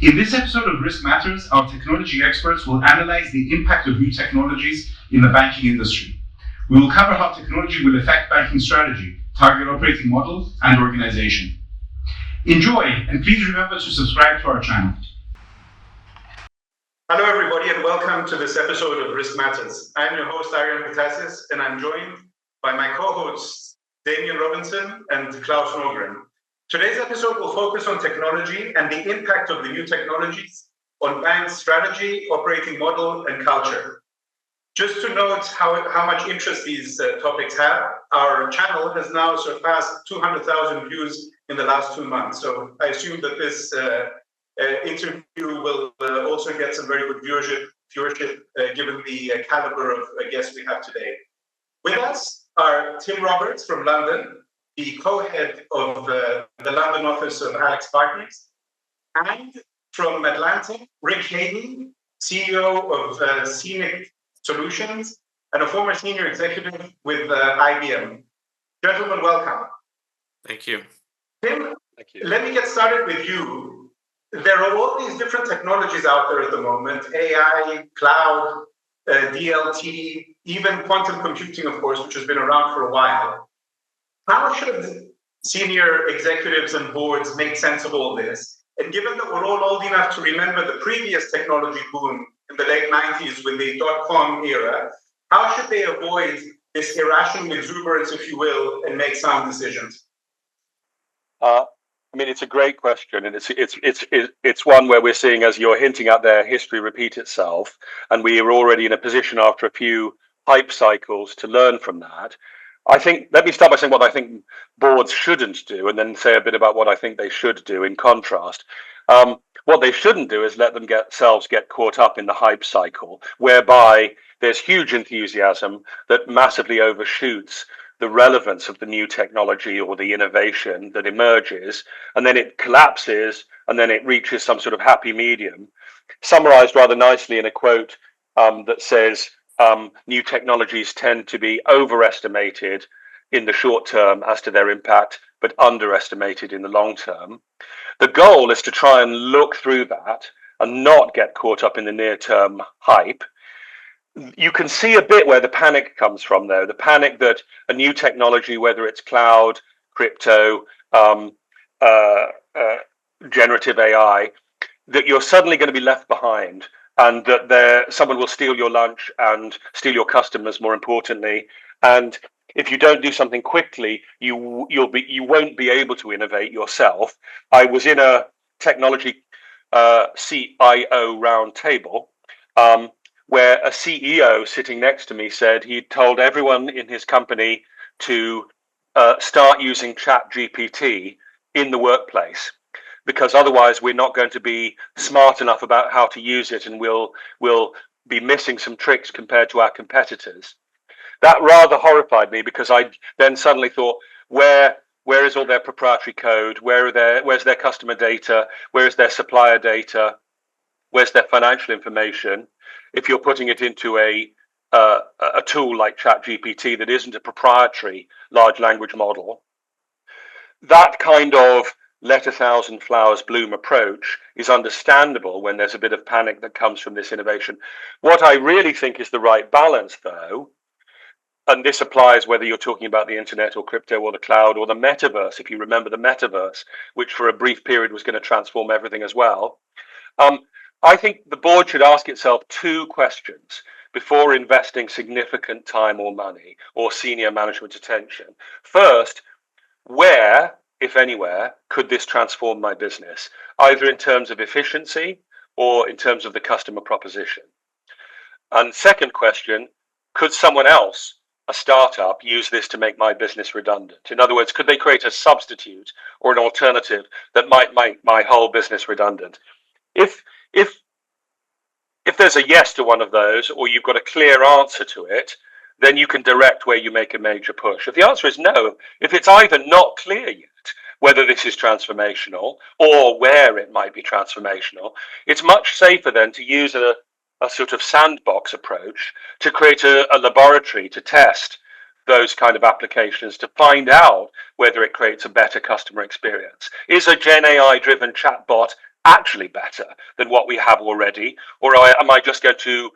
In this episode of Risk Matters, our technology experts will analyze the impact of new technologies in the banking industry. We will cover how technology will affect banking strategy, target operating model, and organization. Enjoy, and please remember to subscribe to our channel. Hello, everybody, and welcome to this episode of Risk Matters. I'm your host, Arian Patasis, and I'm joined by my co-hosts, Damien Robinson and Klaus Nogren. Today's episode will focus on technology and the impact of the new technologies on banks' strategy, operating model, and culture. Just to note how much interest these topics have, our channel has now surpassed 200,000 views in the last 2 months. So I assume that this interview will also get some very good viewership given the caliber of guests we have today. With us are Tim Roberts from London, the co-head of the London office of Alix Partners, and from Atlanta, Rick Hoehne, CEO of Ceenic Solutions, and a former senior executive with IBM. Gentlemen, welcome. Thank you. Tim, Thank you. Let me get started with you. There are all these different technologies out there at the moment: AI, cloud, DLT, even quantum computing, of course, which has been around for a while. How should senior executives and boards make sense of all this? And given that we're all old enough to remember the previous technology boom in the late 90s with the dot-com era, how should they avoid this irrational exuberance, if you will, and make sound decisions? It's a great question, and it's one where we're seeing, as you're hinting at there, history repeat itself, and we are already in a position after a few hype cycles to learn from that. Let me start by saying what I think boards shouldn't do, and then say a bit about what I think they should do in contrast. What they shouldn't do is let themselves get caught up in the hype cycle, whereby there's huge enthusiasm that massively overshoots the relevance of the new technology or the innovation that emerges, and then it collapses, and then it reaches some sort of happy medium, summarized rather nicely in a quote that says, new technologies tend to be overestimated in the short term as to their impact, but underestimated in the long term. The goal is to try and look through that and not get caught up in the near-term hype. You can see a bit where the panic comes from, though. The panic that a new technology, whether it's cloud, crypto, generative AI, that you're suddenly going to be left behind, and that someone will steal your lunch and steal your customers, more importantly. And if you don't do something quickly, you won't be able to innovate yourself. I was in a technology CIO roundtable where a CEO sitting next to me said he'd told everyone in his company to start using ChatGPT in the workplace, because otherwise we're not going to be smart enough about how to use it, and we'll be missing some tricks compared to our competitors. That rather horrified me, because I then suddenly thought, where is all their proprietary code? Where's their customer data? Where's their supplier data? Where's their financial information? If you're putting it into a tool like ChatGPT that isn't a proprietary large language model, that kind of let 1,000 flowers bloom approach is understandable when there's a bit of panic that comes from this innovation. What I really think is the right balance, though, and this applies whether you're talking about the internet or crypto or the cloud or the metaverse, if you remember the metaverse, which for a brief period was going to transform everything as well. I think the board should ask itself two questions before investing significant time or money or senior management attention. First, where, if anywhere, could this transform my business, either in terms of efficiency or in terms of the customer proposition? And second question, could someone else, a startup, use this to make my business redundant? In other words, could they create a substitute or an alternative that might make my whole business redundant? If there's a yes to one of those, or you've got a clear answer to it, then you can direct where you make a major push. If the answer is no, if it's either not clear yet whether this is transformational or where it might be transformational, it's much safer then to use a sort of sandbox approach to create a laboratory to test those kind of applications to find out whether it creates a better customer experience. Is a Gen AI driven chatbot actually better than what we have already, or am I just going to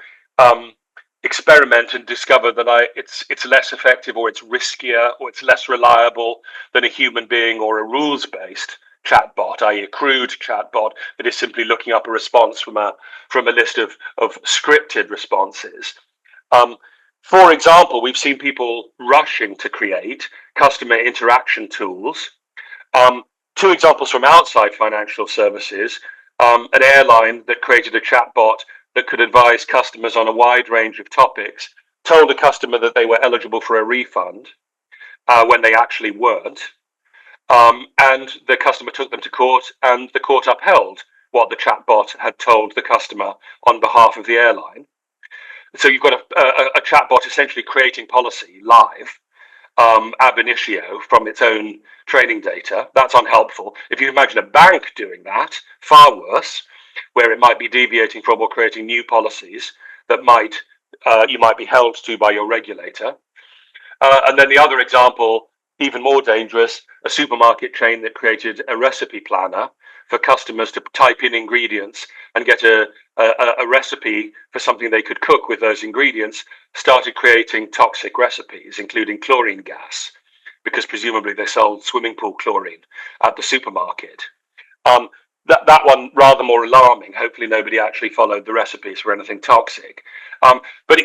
experiment and discover that it's less effective, or it's riskier, or it's less reliable than a human being or a rules-based chatbot, i.e. a crude chatbot that is simply looking up a response from a list of scripted responses. For example, we've seen people rushing to create customer interaction tools. Two examples from outside financial services: an airline that created a chatbot that could advise customers on a wide range of topics, told a customer that they were eligible for a refund when they actually weren't. And the customer took them to court, and the court upheld what the chatbot had told the customer on behalf of the airline. So you've got a chatbot essentially creating policy live, ab initio, from its own training data. That's unhelpful. If you imagine a bank doing that, far worse, where it might be deviating from or creating new policies that you might be held to by your regulator. And then the other example, even more dangerous, a supermarket chain that created a recipe planner for customers to type in ingredients and get a recipe for something they could cook with those ingredients, started creating toxic recipes, including chlorine gas, because presumably they sold swimming pool chlorine at the supermarket. That one rather more alarming. Hopefully nobody actually followed the recipes for anything toxic. But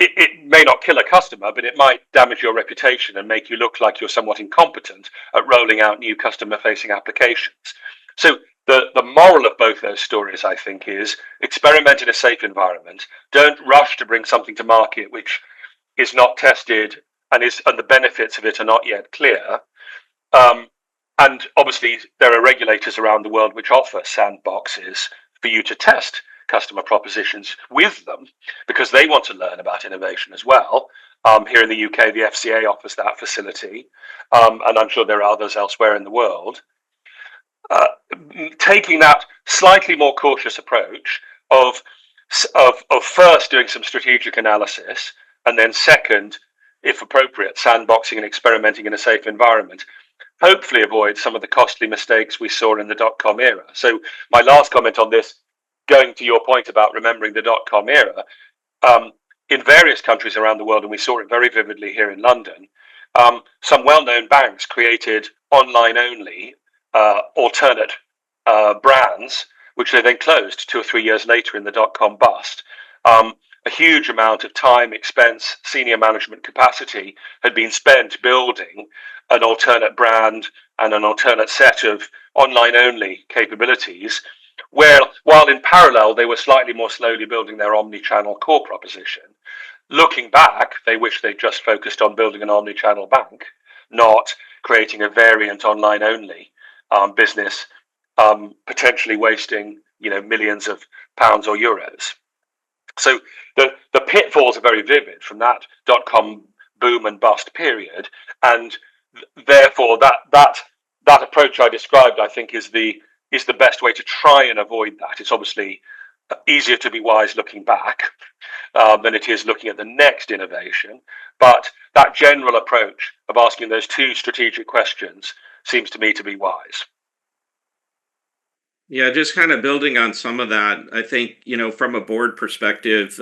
it may not kill a customer, but it might damage your reputation and make you look like you're somewhat incompetent at rolling out new customer-facing applications. So the moral of both those stories, I think, is experiment in a safe environment. Don't rush to bring something to market which is not tested and the benefits of it are not yet clear. And obviously, there are regulators around the world which offer sandboxes for you to test customer propositions with them, because they want to learn about innovation as well. Here in the UK, the FCA offers that facility, and I'm sure there are others elsewhere in the world. Taking that slightly more cautious approach of first doing some strategic analysis, and then second, if appropriate, sandboxing and experimenting in a safe environment, hopefully avoid some of the costly mistakes we saw in the dot-com era. So my last comment on this, going to your point about remembering the dot-com era, in various countries around the world, and we saw it very vividly here in London, some well-known banks created online-only alternate brands, which they then closed 2 or 3 years later in the dot-com bust. A huge amount of time, expense, senior management capacity had been spent building an alternate brand and an alternate set of online-only capabilities, where, while in parallel, they were slightly more slowly building their omni-channel core proposition. Looking back, they wish they'd just focused on building an omni-channel bank, not creating a variant online-only business, potentially wasting millions of pounds or euros. So the pitfalls are very vivid from that dot-com boom and bust period, and therefore that approach I described, I think, is the best way to try and avoid that. It's obviously easier to be wise looking back than it is looking at the next innovation, but that general approach of asking those two strategic questions seems to me to be wise. Yeah, just kind of building on some of that, I think, from a board perspective,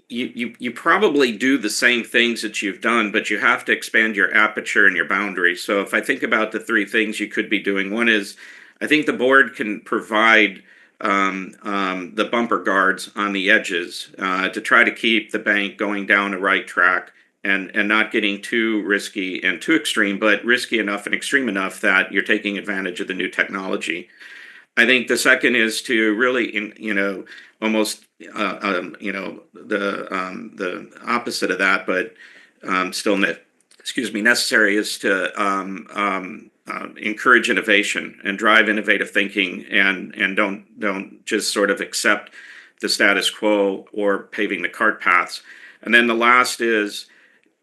you probably do the same things that you've done, but you have to expand your aperture and your boundaries. So if I think about the three things you could be doing, one is, I think the board can provide the bumper guards on the edges to try to keep the bank going down the right track, and not getting too risky and too extreme, but risky enough and extreme enough that you're taking advantage of the new technology. I think the second is to really, almost, the opposite of that, but still, necessary, is to encourage innovation and drive innovative thinking, and don't just sort of accept the status quo or paving the cart paths. And then the last is,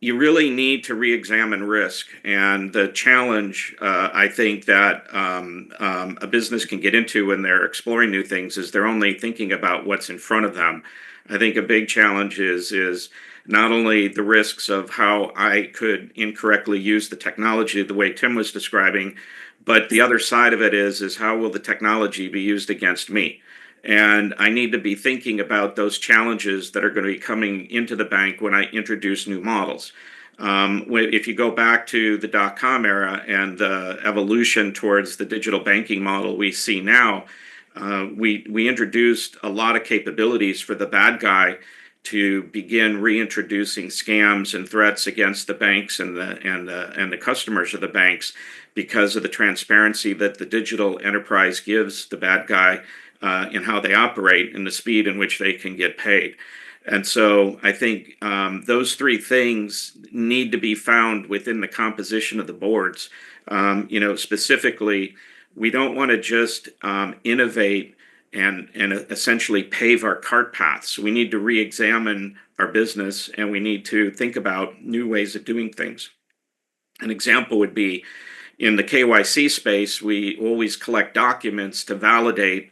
you really need to re-examine risk. And the challenge, I think, that a business can get into when they're exploring new things is they're only thinking about what's in front of them. I think a big challenge is not only the risks of how I could incorrectly use the technology the way Tim was describing, but the other side of it is how will the technology be used against me? And I need to be thinking about those challenges that are going to be coming into the bank when I introduce new models. If you go back to the dot-com era and the evolution towards the digital banking model we see now, we introduced a lot of capabilities for the bad guy to begin reintroducing scams and threats against the banks and the customers of the banks because of the transparency that the digital enterprise gives the bad guy in how they operate and the speed in which they can get paid. And so I think those three things need to be found within the composition of the boards. Specifically, we don't want to just innovate and essentially pave our cart paths. We need to re-examine our business, and we need to think about new ways of doing things. An example would be in the KYC space, we always collect documents to validate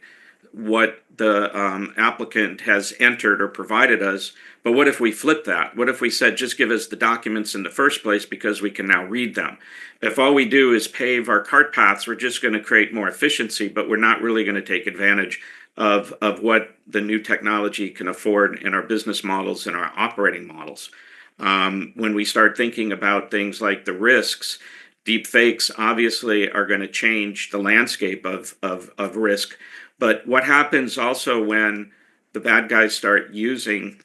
what the applicant has entered or provided us. But what if we flip that? What if we said, just give us the documents in the first place because we can now read them? If all we do is pave our cart paths, we're just going to create more efficiency, but we're not really going to take advantage of what the new technology can afford in our business models and our operating models. When we start thinking about things like the risks, deep fakes obviously are going to change the landscape of risk. But what happens also when the bad guys start using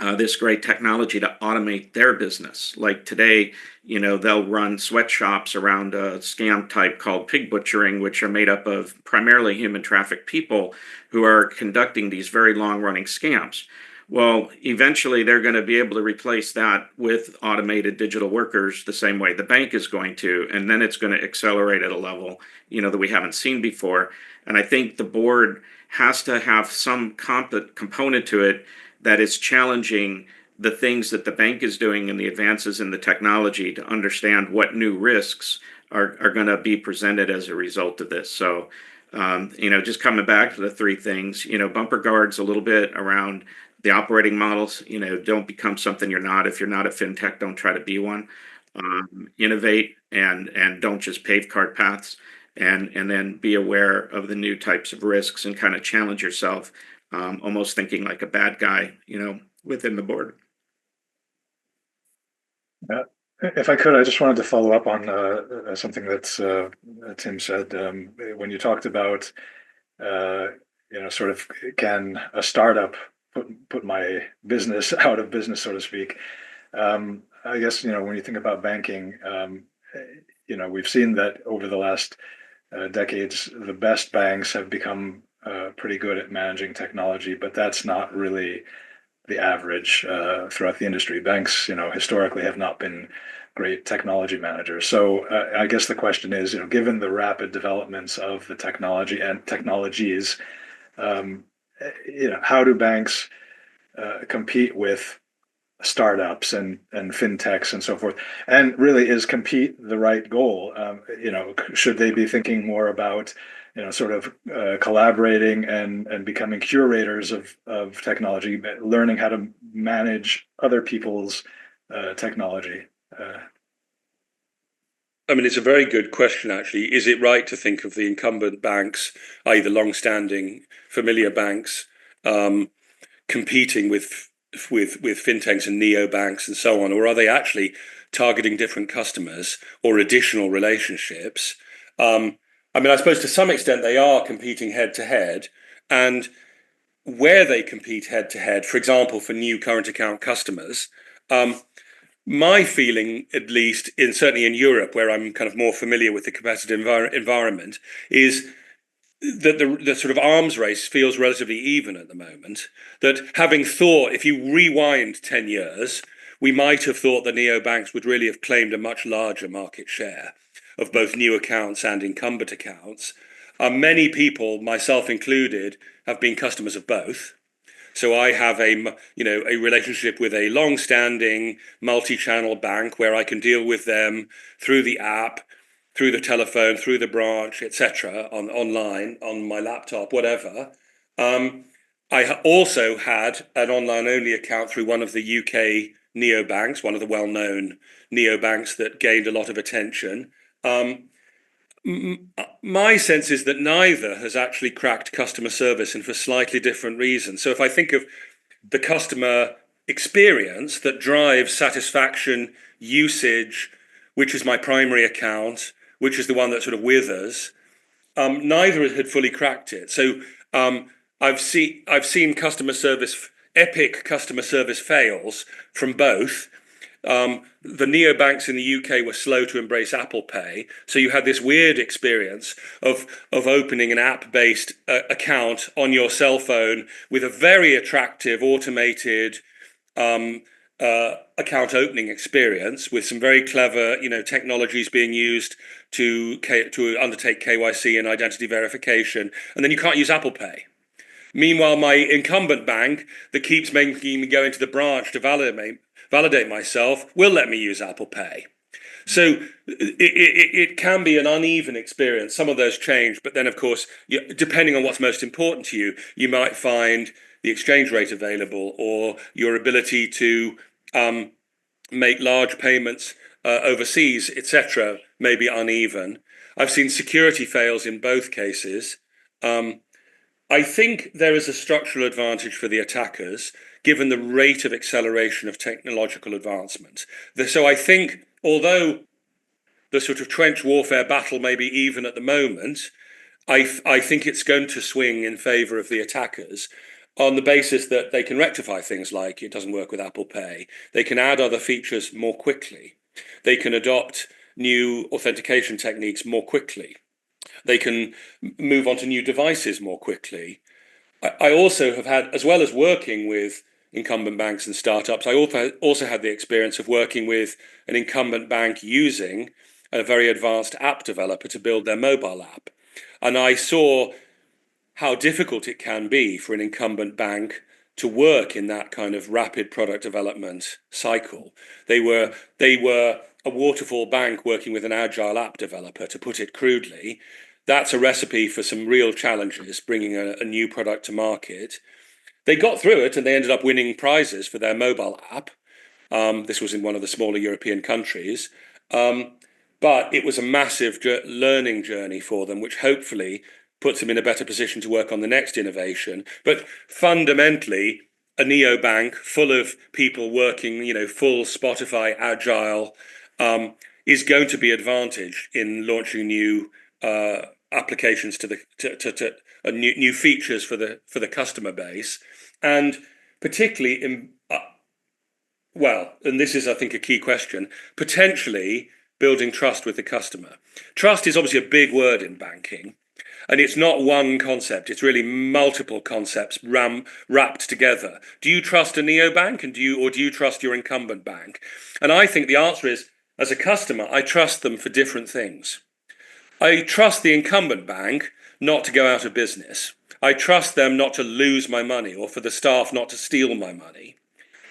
this great technology to automate their business? Like today, they'll run sweatshops around a scam type called pig butchering, which are made up of primarily human trafficked people who are conducting these very long running scams. Well, eventually they're going to be able to replace that with automated digital workers the same way the bank is going to, and then it's going to accelerate at a level, that we haven't seen before. And I think the board has to have some component to it that is challenging the things that the bank is doing and the advances in the technology to understand what new risks are going to be presented as a result of this. So, just coming back to the three things, bumper guards a little bit around the operating models, don't become something you're not. If you're not a fintech, don't try to be one. Innovate and don't just pave cart paths, and then be aware of the new types of risks and kind of challenge yourself, almost thinking like a bad guy, within the board. If I could, I just wanted to follow up on something that Tim said when you talked about, sort of, can a startup put my business out of business, so to speak? I guess, when you think about banking, we've seen that over the last decades, the best banks have become pretty good at managing technology, but that's not really the average throughout the industry. Banks, historically have not been great technology managers. So I guess the question is, given the rapid developments of the technology and technologies, how do banks compete with startups and fintechs and so forth? And really, is compete the right goal? Should they be thinking more about sort of collaborating and becoming curators of technology, learning how to manage other people's technology? It's a very good question, actually. Is it right to think of the incumbent banks, i.e. the long-standing familiar banks, competing with fintechs and neobanks and so on, or are they actually targeting different customers or additional relationships? I suppose to some extent they are competing head to head, and where they compete head to head, for example, for new current account customers, my feeling, at least certainly in Europe, where I'm kind of more familiar with the competitive environment, is that the sort of arms race feels relatively even at the moment. That having thought, if you rewind 10 years, we might have thought the neobanks would really have claimed a much larger market share of both new accounts and incumbent accounts. Many people, myself included, have been customers of both. So I have a relationship with a long-standing multi-channel bank where I can deal with them through the app, through the telephone, through the branch, etc., online, on my laptop, whatever. I also had an online-only account through one of the UK neobanks, one of the well-known neobanks that gained a lot of attention. My sense is that neither has actually cracked customer service, and for slightly different reasons. So if I think of the customer experience that drives satisfaction, usage, which is my primary account, which is the one that sort of withers, neither had fully cracked it. So I've seen epic customer service fails from both. The neobanks in the UK were slow to embrace Apple Pay, so you had this weird experience of opening an app-based account on your cell phone with a very attractive automated account opening experience, with some very clever, technologies being used to undertake KYC and identity verification, and then you can't use Apple Pay. Meanwhile, my incumbent bank that keeps making me go into the branch to validate myself will let me use Apple Pay. So it can be an uneven experience. Some of those change, but then, of course, depending on what's most important to you, you might find the exchange rate available or your ability to make large payments overseas, etc., may be uneven. I've seen security fails in both cases. I think there is a structural advantage for the attackers, given the rate of acceleration of technological advancement. So I think, although the sort of trench warfare battle may be even at the moment, I think it's going to swing in favour of the attackers on the basis that they can rectify things like it doesn't work with Apple Pay. They can add other features more quickly. They can adopt new authentication techniques more quickly. They can move on to new devices more quickly. I also have had, as well as working with incumbent banks and startups, I also had the experience of working with an incumbent bank using a very advanced app developer to build their mobile app. And I saw how difficult it can be for an incumbent bank to work in that kind of rapid product development cycle. They were a waterfall bank working with an agile app developer, to put it crudely. That's a recipe for some real challenges, bringing a new product to market. They got through it and they ended up winning prizes for their mobile app. This was in one of the smaller European countries. But it was a massive learning journey for them, which hopefully puts them in a better position to work on the next innovation. But fundamentally, a neobank full of people working, full Spotify agile, is going to be advantaged in launching new applications to new features for the customer base, and particularly and this is, I think, a key question, potentially building trust with the customer. Trust is obviously a big word in banking, and it's not one concept, it's really multiple concepts wrapped together. Do you trust a neobank, and do you trust your incumbent bank? And I think the answer is, as a customer, I trust them for different things. I trust the incumbent bank not to go out of business. I trust them not to lose my money, or for the staff not to steal my money.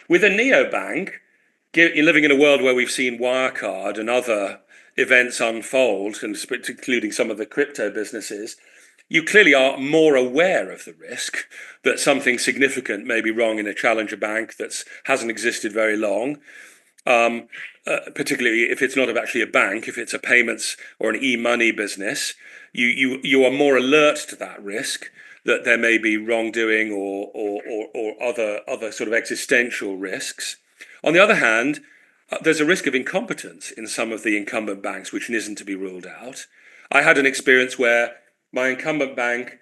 With a neobank, you're living in a world where we've seen Wirecard and other events unfold, and including some of the crypto businesses. You clearly are more aware of the risk that something significant may be wrong in a challenger bank that hasn't existed very long. Particularly if it's not actually a bank, if it's a payments or an e-money business, you are more alert to that risk, that there may be wrongdoing or other sort of existential risks. On the other hand, there's a risk of incompetence in some of the incumbent banks, which isn't to be ruled out. I had an experience where my incumbent bank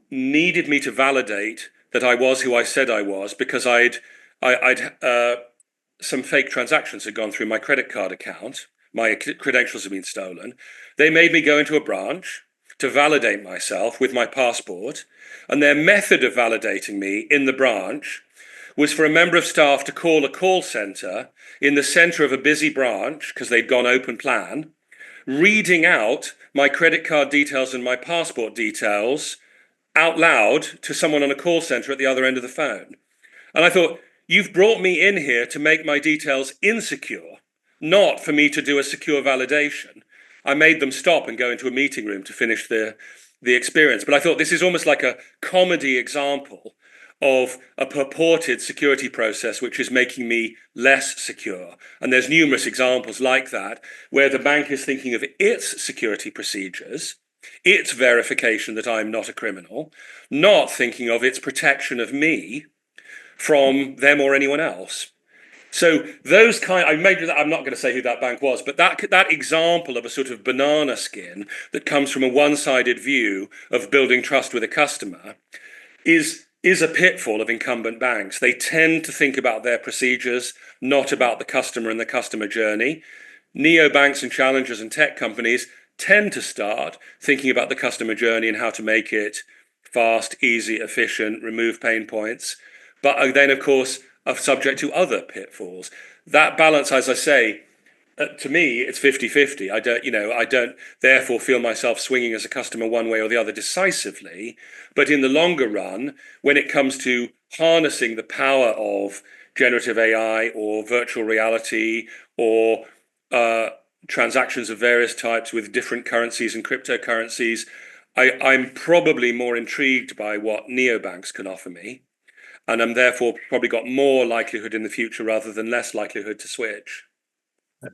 needed me to validate that I was who I said I was, because I'd some fake transactions had gone through my credit card account. My credentials had been stolen. They made me go into a branch to validate myself with my passport, and their method of validating me in the branch was for a member of staff to call a call centre in the centre of a busy branch, because they'd gone open plan, reading out my credit card details and my passport details out loud to someone on a call centre at the other end of the phone. And I thought, you've brought me in here to make my details insecure, not for me to do a secure validation. I made them stop and go into a meeting room to finish the experience. But I thought this is almost like a comedy example of a purported security process which is making me less secure. And there's numerous examples like that, where the bank is thinking of its security procedures, its verification that I'm not a criminal, not thinking of its protection of me from them or anyone else. So those I'm not going to say who that bank was, but that example of a sort of banana skin that comes from a one-sided view of building trust with a customer is a pitfall of incumbent banks. They tend to think about their procedures, not about the customer and the customer journey. Neobanks and challengers and tech companies tend to start thinking about the customer journey and how to make it fast, easy, efficient, remove pain points. But then, of course, are subject to other pitfalls. That balance, as I say, to me, it's 50-50. I don't therefore feel myself swinging as a customer one way or the other decisively. But in the longer run, when it comes to harnessing the power of generative AI or virtual reality or transactions of various types with different currencies and cryptocurrencies, I'm probably more intrigued by what neobanks can offer me. And I'm therefore probably got more likelihood in the future rather than less likelihood to switch.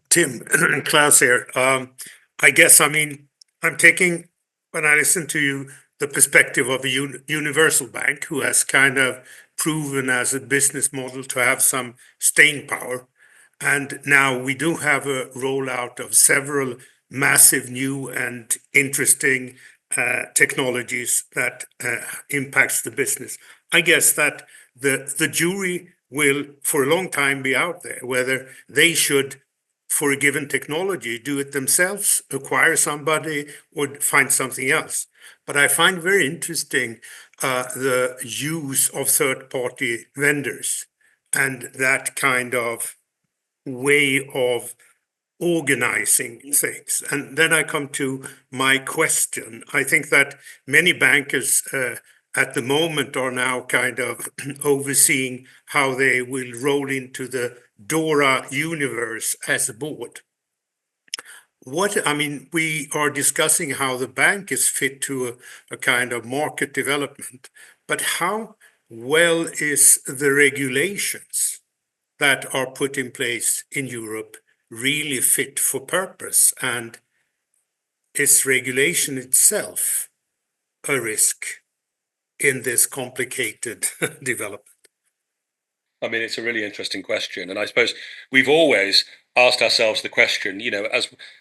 Tim, Klaus here. I guess, I'm taking, when I listen to you, the perspective of a universal bank who has kind of proven as a business model to have some staying power. And now we do have a rollout of several massive new and interesting technologies that impacts the business. I guess that the jury will for a long time be out there, whether they should, for a given technology, do it themselves, acquire somebody, or find something else. But I find very interesting the use of third-party vendors and that kind of way of organizing things. And then I come to my question. I think that many bankers at the moment are now kind of overseeing how they will roll into the DORA universe as a board. We are discussing how the bank is fit to a kind of market development, but how well is the regulations that are put in place in Europe really fit for purpose? And is regulation itself a risk in this complicated development? It's a really interesting question. And I suppose we've always asked ourselves the question,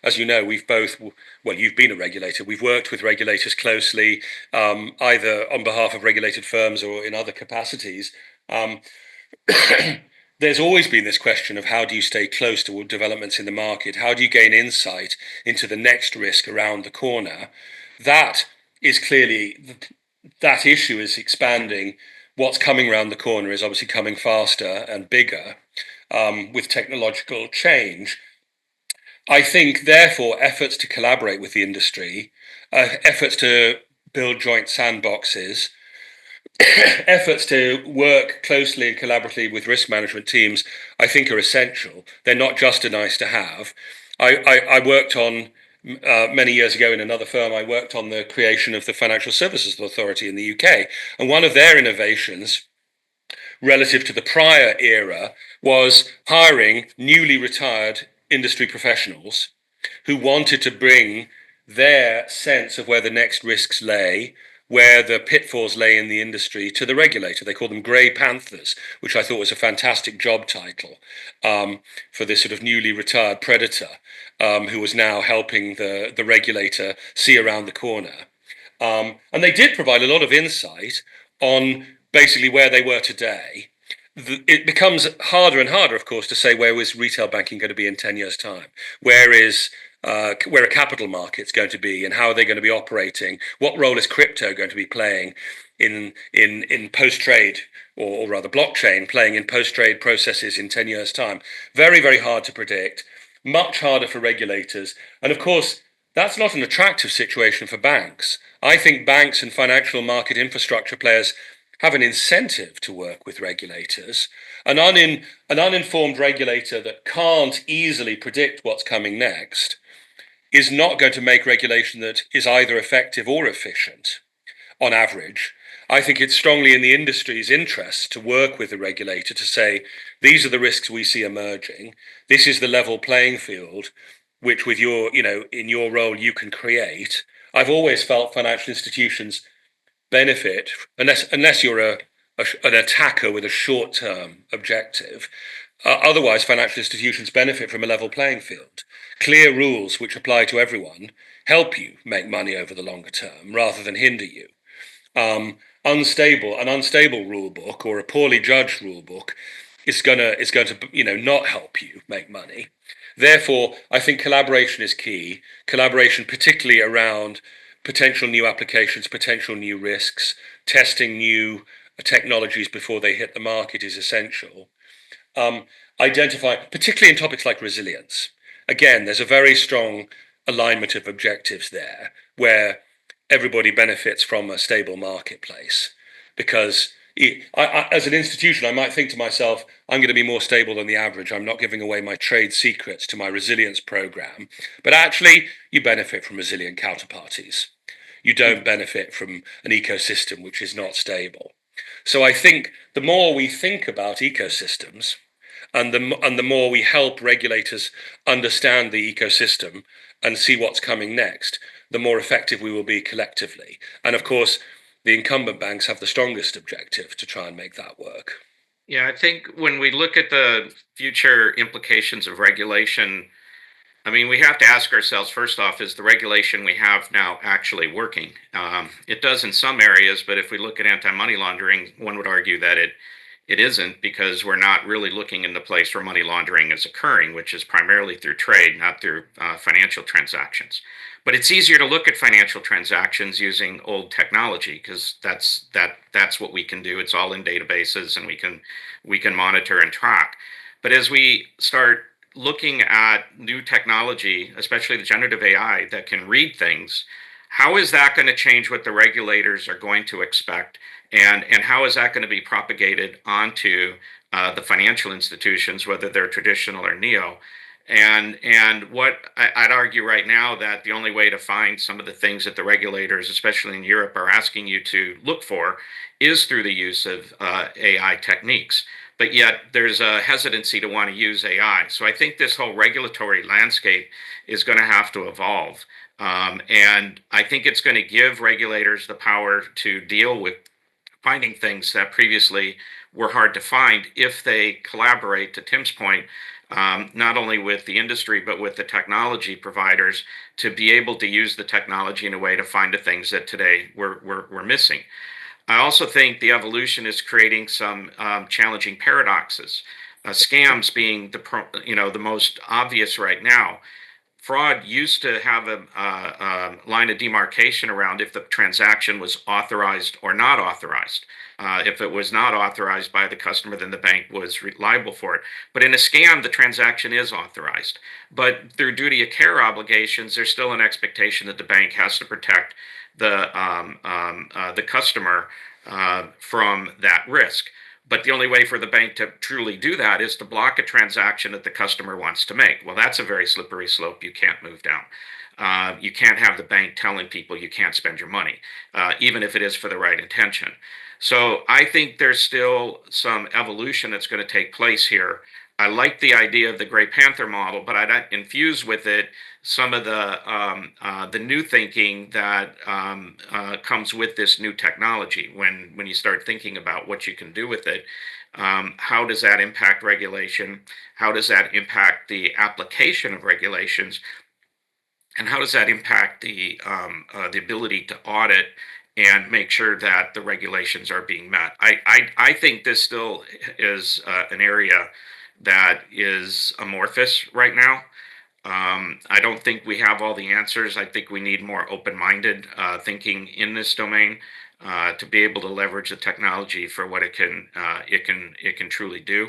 as you know, we've both, well, you've been a regulator, we've worked with regulators closely, either on behalf of regulated firms or in other capacities. There's always been this question of how do you stay close to developments in the market? How do you gain insight into the next risk around the corner? That is clearly, that issue is expanding. What's coming around the corner is obviously coming faster and bigger with technological change. I think, therefore, efforts to collaborate with the industry, efforts to build joint sandboxes, efforts to work closely and collaboratively with risk management teams, I think, are essential. They're not just a nice to have. I worked on, many years ago in another firm, I worked on the creation of the Financial Services Authority in the UK. And one of their innovations relative to the prior era was hiring newly retired industry professionals who wanted to bring their sense of where the next risks lay, where the pitfalls lay in the industry, to the regulator. They called them Grey Panthers, which I thought was a fantastic job title for this sort of newly retired predator who was now helping the regulator see around the corner. And they did provide a lot of insight on basically where they were today. It becomes harder and harder, of course, to say where is retail banking going to be in 10 years' time? Where are capital markets going to be, and how are they going to be operating? What role is crypto going to be playing in post-trade, or rather blockchain playing in post-trade processes in 10 years' time? Very, very hard to predict, much harder for regulators. And of course, that's not an attractive situation for banks. I think banks and financial market infrastructure players have an incentive to work with regulators. An uninformed regulator that can't easily predict what's coming next is not going to make regulation that is either effective or efficient on average. I think it's strongly in the industry's interest to work with the regulator to say, these are the risks we see emerging. This is the level playing field, which with your, in your role, you can create. I've always felt financial institutions benefit, unless you're an attacker with a short-term objective. Otherwise, financial institutions benefit from a level playing field. Clear rules which apply to everyone help you make money over the longer term rather than hinder you. An unstable rule book or a poorly judged rule book is going to not help you make money. Therefore, I think collaboration is key. Collaboration, particularly around potential new applications, potential new risks, testing new technologies before they hit the market is essential. Identify, particularly in topics like resilience. Again, there's a very strong alignment of objectives there where everybody benefits from a stable marketplace. Because as an institution, I might think to myself, I'm going to be more stable than the average. I'm not giving away my trade secrets to my resilience program. But actually, you benefit from resilient counterparties. You don't benefit from an ecosystem which is not stable. So I think the more we think about ecosystems, and the more we help regulators understand the ecosystem and see what's coming next, the more effective we will be collectively. And of course, the incumbent banks have the strongest objective to try and make that work. Yeah, I think when we look at the future implications of regulation, I mean, we have to ask ourselves, first off, is the regulation we have now actually working? It does in some areas, but if we look at anti-money laundering, one would argue that it isn't, because we're not really looking in the place where money laundering is occurring, which is primarily through trade, not through financial transactions. But it's easier to look at financial transactions using old technology, because that's what we can do. It's all in databases, and we can monitor and track. But as we start looking at new technology, especially the generative AI that can read things, how is that going to change what the regulators are going to expect? And how is that going to be propagated onto the financial institutions, whether they're traditional or neo? And what I'd argue right now, that the only way to find some of the things that the regulators, especially in Europe, are asking you to look for is through the use of AI techniques. But yet there's a hesitancy to want to use AI. So I think this whole regulatory landscape is going to have to evolve. And I think it's going to give regulators the power to deal with finding things that previously were hard to find if they collaborate, to Tim's point, not only with the industry, but with the technology providers to be able to use the technology in a way to find the things that today we're missing. I also think the evolution is creating some challenging paradoxes. Scams being the most obvious right now. Fraud used to have a line of demarcation around if the transaction was authorized or not authorized. If it was not authorized by the customer, then the bank was liable for it. But in a scam, the transaction is authorized. But through duty of care obligations, there's still an expectation that the bank has to protect the customer from that risk. But the only way for the bank to truly do that is to block a transaction that the customer wants to make. Well, that's a very slippery slope you can't move down. You can't have the bank telling people you can't spend your money, even if it is for the right intention. So I think there's still some evolution that's going to take place here. I like the idea of the Gray Panther model, but I'd infuse with it some of the new thinking that comes with this new technology. When you start thinking about what you can do with it, how does that impact regulation? How does that impact the application of regulations? And how does that impact the ability to audit and make sure that the regulations are being met? I think this still is an area that is amorphous right now. I don't think we have all the answers. I think we need more open-minded thinking in this domain to be able to leverage the technology for what it can truly do.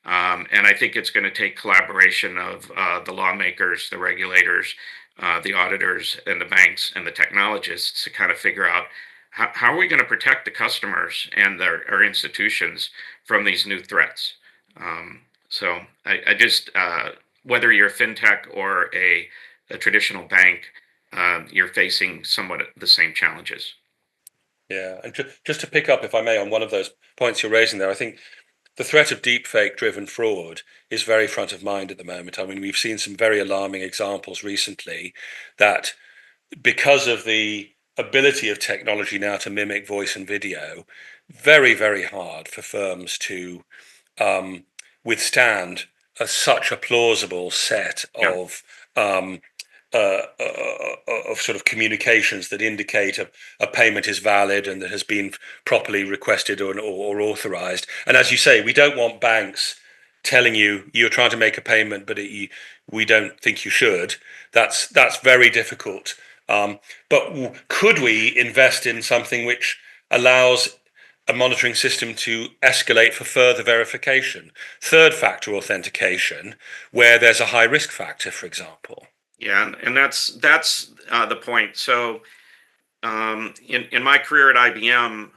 And I think it's going to take collaboration of the lawmakers, the regulators, the auditors, and the banks and the technologists to kind of figure out how are we going to protect the customers and our institutions from these new threats. So I just whether you're a fintech or a traditional bank, you're facing somewhat the same challenges. Yeah, and just to pick up, if I may, on one of those points you're raising there, I think the threat of deepfake-driven fraud is very front of mind at the moment. I mean, we've seen some very alarming examples recently that because of the ability of technology now to mimic voice and video, very, very hard for firms to withstand such a plausible set Yeah. of sort of communications that indicate a payment is valid and that has been properly requested or authorized. And as you say, we don't want banks telling you you're trying to make a payment, but we don't think you should. That's very difficult. But could we invest in something which allows a monitoring system to escalate for further verification, third factor authentication, where there's a high risk factor, for example? Yeah, and that's the point. So in my career at IBM,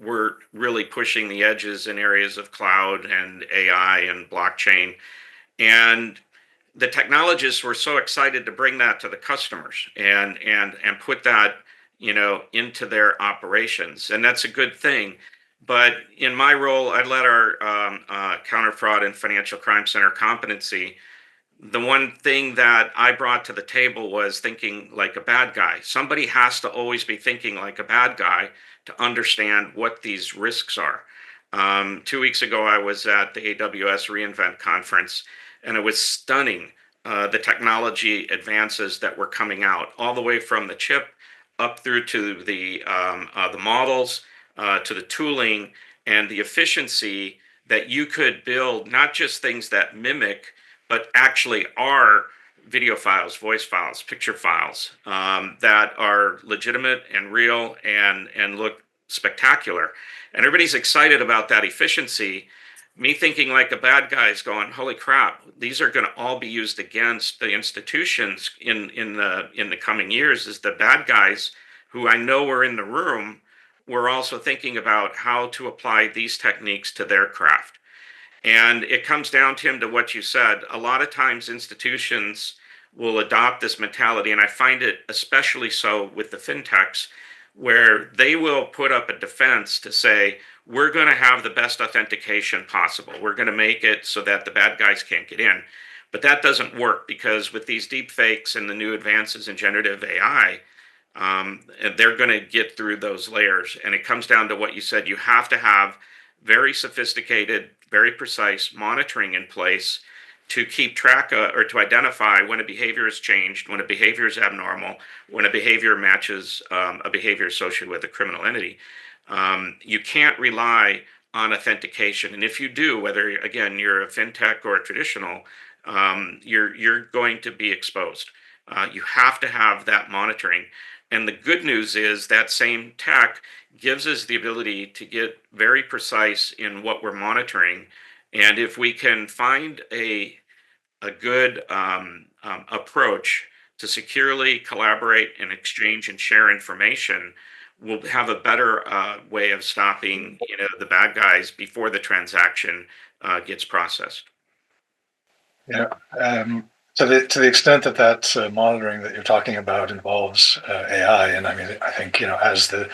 we're really pushing the edges in areas of cloud and AI and blockchain. And the technologists were so excited to bring that to the customers and put that, into their operations. And that's a good thing. But in my role, I led our counter fraud and financial crime center competency. The one thing that I brought to the table was thinking like a bad guy. Somebody has to always be thinking like a bad guy to understand what these risks are. 2 weeks ago, I was at the AWS reInvent conference, and it was stunning, the technology advances that were coming out, all the way from the chip up through to the models, to the tooling and the efficiency that you could build, not just things that mimic, but actually are video files, voice files, picture files, that are legitimate and real and look spectacular. And everybody's excited about that efficiency. Me thinking like a bad guy is going, holy crap, these are going to all be used against the institutions in the coming years. Is the bad guys who I know were in the room were also thinking about how to apply these techniques to their craft. And it comes down, Tim, to what you said. A lot of times institutions will adopt this mentality, and I find it especially so with the fintechs, where they will put up a defense to say, we're going to have the best authentication possible. We're going to make it so that the bad guys can't get in. But that doesn't work, because with these deep fakes and the new advances in generative AI, they're going to get through those layers. And it comes down to what you said. You have to have very sophisticated, very precise monitoring in place to keep track of, or to identify when a behavior has changed, when a behavior is abnormal, when a behavior matches a behavior associated with a criminal entity. You can't rely on authentication. And if you do, whether, again, you're a fintech or a traditional, you're going to be exposed. You have to have that monitoring. And the good news is that same tech gives us the ability to get very precise in what we're monitoring. And if we can find a good approach to securely collaborate and exchange and share information, we'll have a better way of stopping, the bad guys before the transaction gets processed. Yeah. To the extent that monitoring that you're talking about involves AI, and I mean, I think as the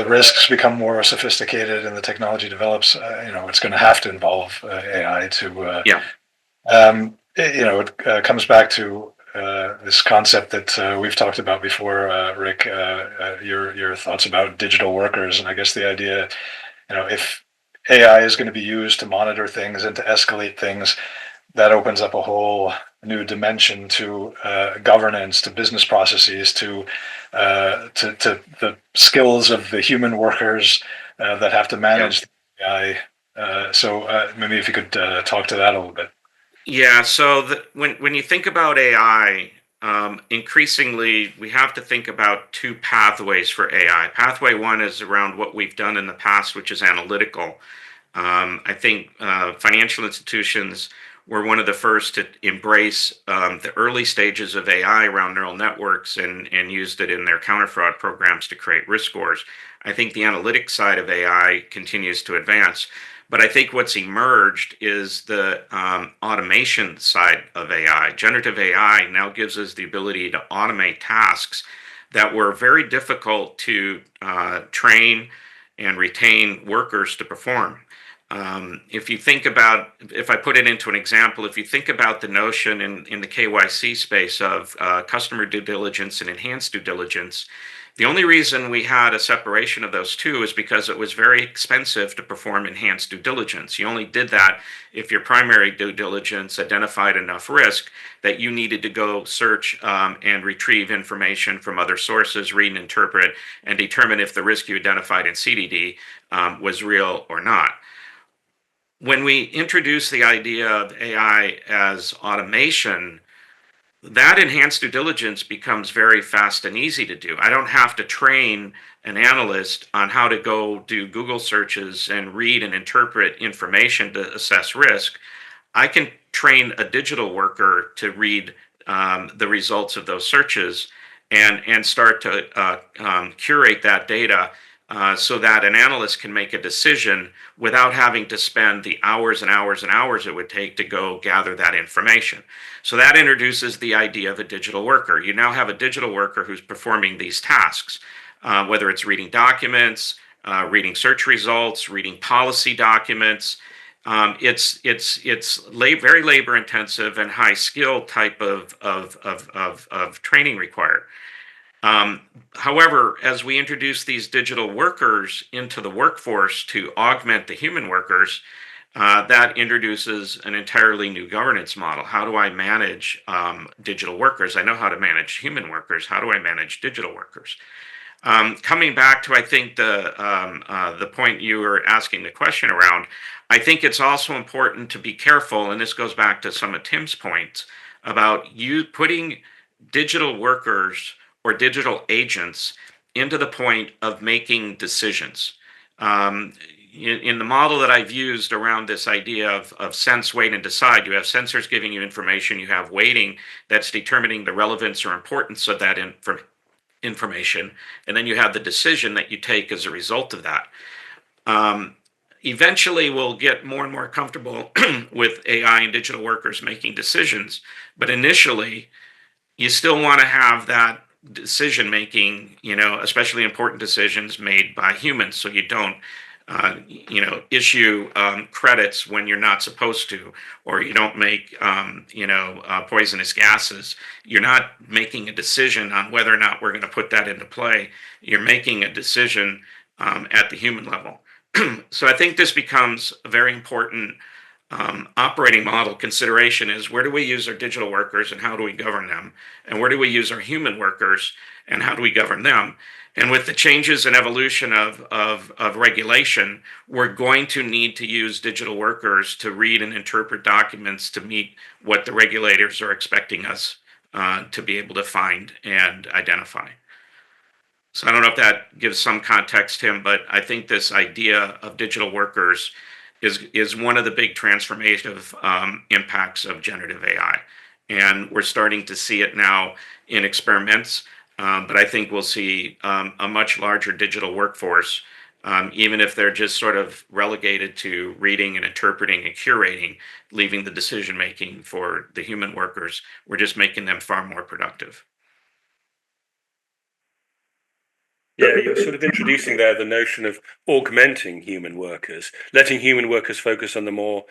risks become more sophisticated and the technology develops, it's going to have to involve AI to. Yeah. It comes back to this concept that we've talked about before, Rick. Your thoughts about digital workers, and I guess the idea, if AI is going to be used to monitor things and to escalate things, that opens up a whole new dimension to governance, to business processes, to the skills of the human workers that have to manage the AI. So maybe if you could talk to that a little bit. Yeah. So when you think about AI, increasingly we have to think about two pathways for AI. Pathway one is around what we've done in the past, which is analytical. I think financial institutions were one of the first to embrace the early stages of AI around neural networks and used it in their counter fraud programs to create risk scores. I think the analytic side of AI continues to advance. But I think what's emerged is the automation side of AI. Generative AI now gives us the ability to automate tasks that were very difficult to train and retain workers to perform. If I put it into an example, if you think about the notion in the KYC space of customer due diligence and enhanced due diligence, the only reason we had a separation of those two is because it was very expensive to perform enhanced due diligence. You only did that if your primary due diligence identified enough risk that you needed to go search and retrieve information from other sources, read and interpret, and determine if the risk you identified in CDD was real or not. When we introduce the idea of AI as automation, that enhanced due diligence becomes very fast and easy to do. I don't have to train an analyst on how to go do Google searches and read and interpret information to assess risk. I can train a digital worker to read the results of those searches and start to curate that data so that an analyst can make a decision without having to spend the hours and hours and hours it would take to go gather that information. So that introduces the idea of a digital worker. You now have a digital worker who's performing these tasks, whether it's reading documents, reading search results, reading policy documents. It's very labor intensive and high skill type of training required. However, as we introduce these digital workers into the workforce to augment the human workers, that introduces an entirely new governance model. How do I manage digital workers? I know how to manage human workers. How do I manage digital workers? Coming back to, I think, the point you were asking the question around, I think it's also important to be careful, and this goes back to some of Tim's points, about you putting digital workers or digital agents into the point of making decisions. In the model that I've used around this idea of sense, weight, and decide, you have sensors giving you information, you have weighting that's determining the relevance or importance of that information, and then you have the decision that you take as a result of that. Eventually, we'll get more and more comfortable with AI and digital workers making decisions, but initially, you still want to have that decision making, especially important decisions made by humans, so you don't issue credits when you're not supposed to, or you don't make poisonous gases. You're not making a decision on whether or not we're going to put that into play. You're making a decision at the human level. So I think this becomes a very important operating model consideration, is where do we use our digital workers and how do we govern them? And where do we use our human workers and how do we govern them? And with the changes and evolution of regulation, we're going to need to use digital workers to read and interpret documents to meet what the regulators are expecting us to be able to find and identify. So I don't know if that gives some context, Tim, but I think this idea of digital workers is one of the big transformative impacts of generative AI. And we're starting to see it now in experiments, but I think we'll see a much larger digital workforce, even if they're just sort of relegated to reading and interpreting and curating, leaving the decision-making for the human workers. We're just making them far more productive. Yeah, you're sort of introducing there the notion of augmenting human workers, letting human workers focus on the more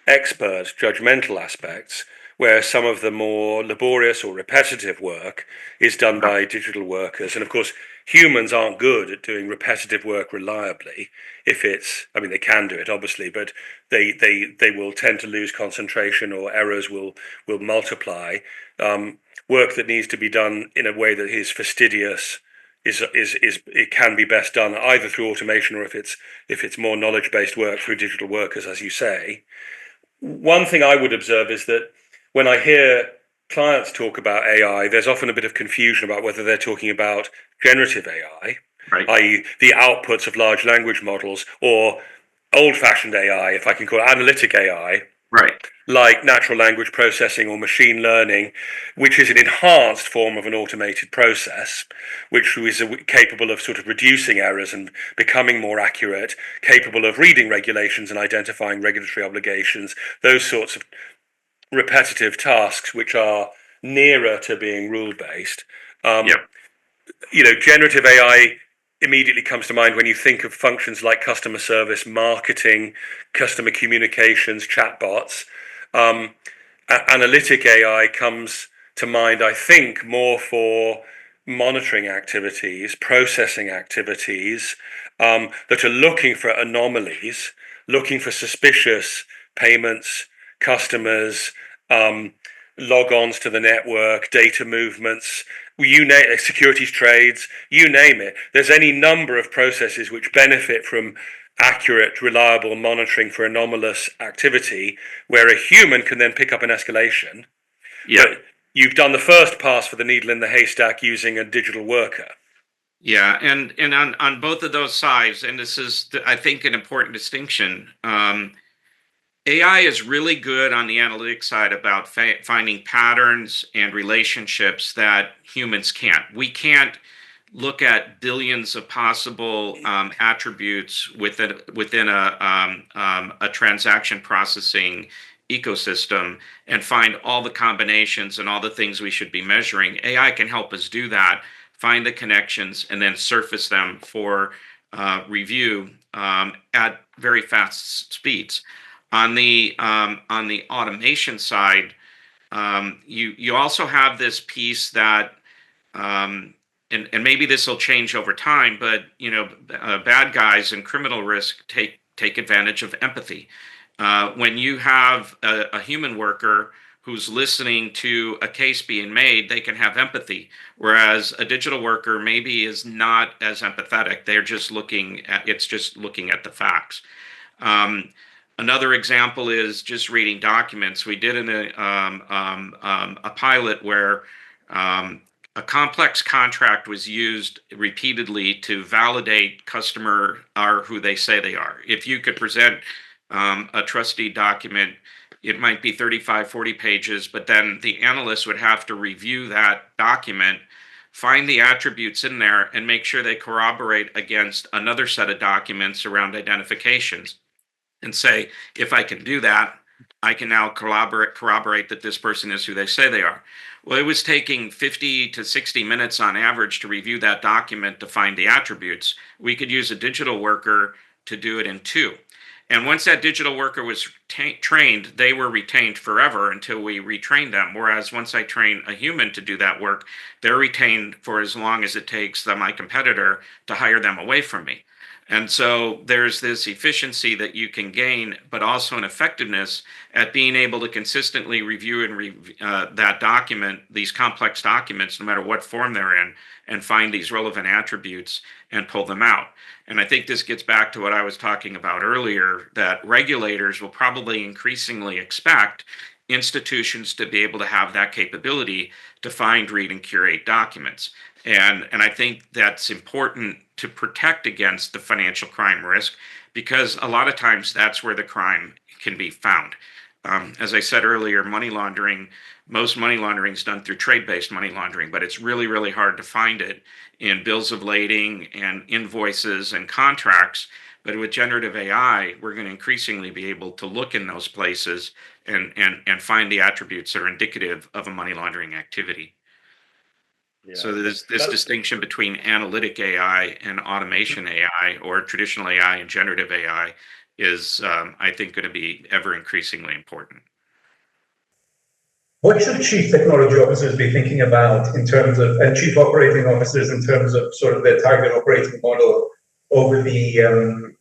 expert, judgmental aspects, where some of the more laborious or repetitive work is done by digital workers. And of course, humans aren't good at doing repetitive work reliably. They can do it, obviously, but they will tend to lose concentration, or errors will multiply. Work that needs to be done in a way that is fastidious it can be best done either through automation, or if it's more knowledge-based work, through digital workers, as you say. One thing I would observe is that when I hear clients talk about AI, there's often a bit of confusion about whether they're talking about generative AI, right, i.e. the outputs of large language models, or old-fashioned AI, if I can call it analytic AI, right, like natural language processing or machine learning, which is an enhanced form of an automated process, which is capable of sort of reducing errors and becoming more accurate, capable of reading regulations and identifying regulatory obligations, those sorts of repetitive tasks which are nearer to being rule-based. Yep. generative AI immediately comes to mind when you think of functions like customer service, marketing, customer communications, chatbots. Analytic AI comes to mind, I think, more for monitoring activities, processing activities that are looking for anomalies, looking for suspicious payments, customers, logons to the network, data movements, you name it, securities trades, you name it. There's any number of processes which benefit from accurate, reliable monitoring for anomalous activity, where a human can then pick up an escalation. Yeah. But you've done the first pass for the needle in the haystack using a digital worker. Yeah, and on both of those sides, and this is, I think, an important distinction. AI is really good on the analytics side about finding patterns and relationships that humans can't. We can't look at billions of possible attributes within a transaction processing ecosystem and find all the combinations and all the things we should be measuring. AI can help us do that, find the connections, and then surface them for review at very fast speeds. On the automation side, you also have this piece that, and maybe this will change over time, but bad guys and criminal risk take advantage of empathy. When you have a human worker who's listening to a case being made, they can have empathy, whereas a digital worker maybe is not as empathetic. They're just looking at the facts. Another example is just reading documents. We did a pilot where a complex contract was used repeatedly to validate customer are who they say they are. If you could present a trustee document, it might be 35, 40 pages, but then the analyst would have to review that document, find the attributes in there, and make sure they corroborate against another set of documents around identifications. And say, if I can do that, I can now corroborate that this person is who they say they are. Well, it was taking 50 to 60 minutes on average to review that document to find the attributes. We could use a digital worker to do it in 2. And once that digital worker was trained, they were retained forever until we retrained them. Whereas once I train a human to do that work, they're retained for as long as it takes my competitor to hire them away from me. And so there's this efficiency that you can gain, but also an effectiveness at being able to consistently review that document, these complex documents, no matter what form they're in, and find these relevant attributes and pull them out. And I think this gets back to what I was talking about earlier, that regulators will probably increasingly expect institutions to be able to have that capability to find, read, and curate documents. And I think that's important to protect against the financial crime risk, because a lot of times that's where the crime can be found. As I said earlier, most money laundering is done through trade-based money laundering, but it's really, really hard to find it in bills of lading and invoices and contracts. But with generative AI, we're going to increasingly be able to look in those places and find the attributes that are indicative of a money laundering activity. Yeah. So there's this distinction between analytic AI and automation AI, or traditional AI and generative AI, is, I think, going to be ever increasingly important. What should chief technology officers be thinking about in terms of, and chief operating officers in terms of sort of their target operating model over the,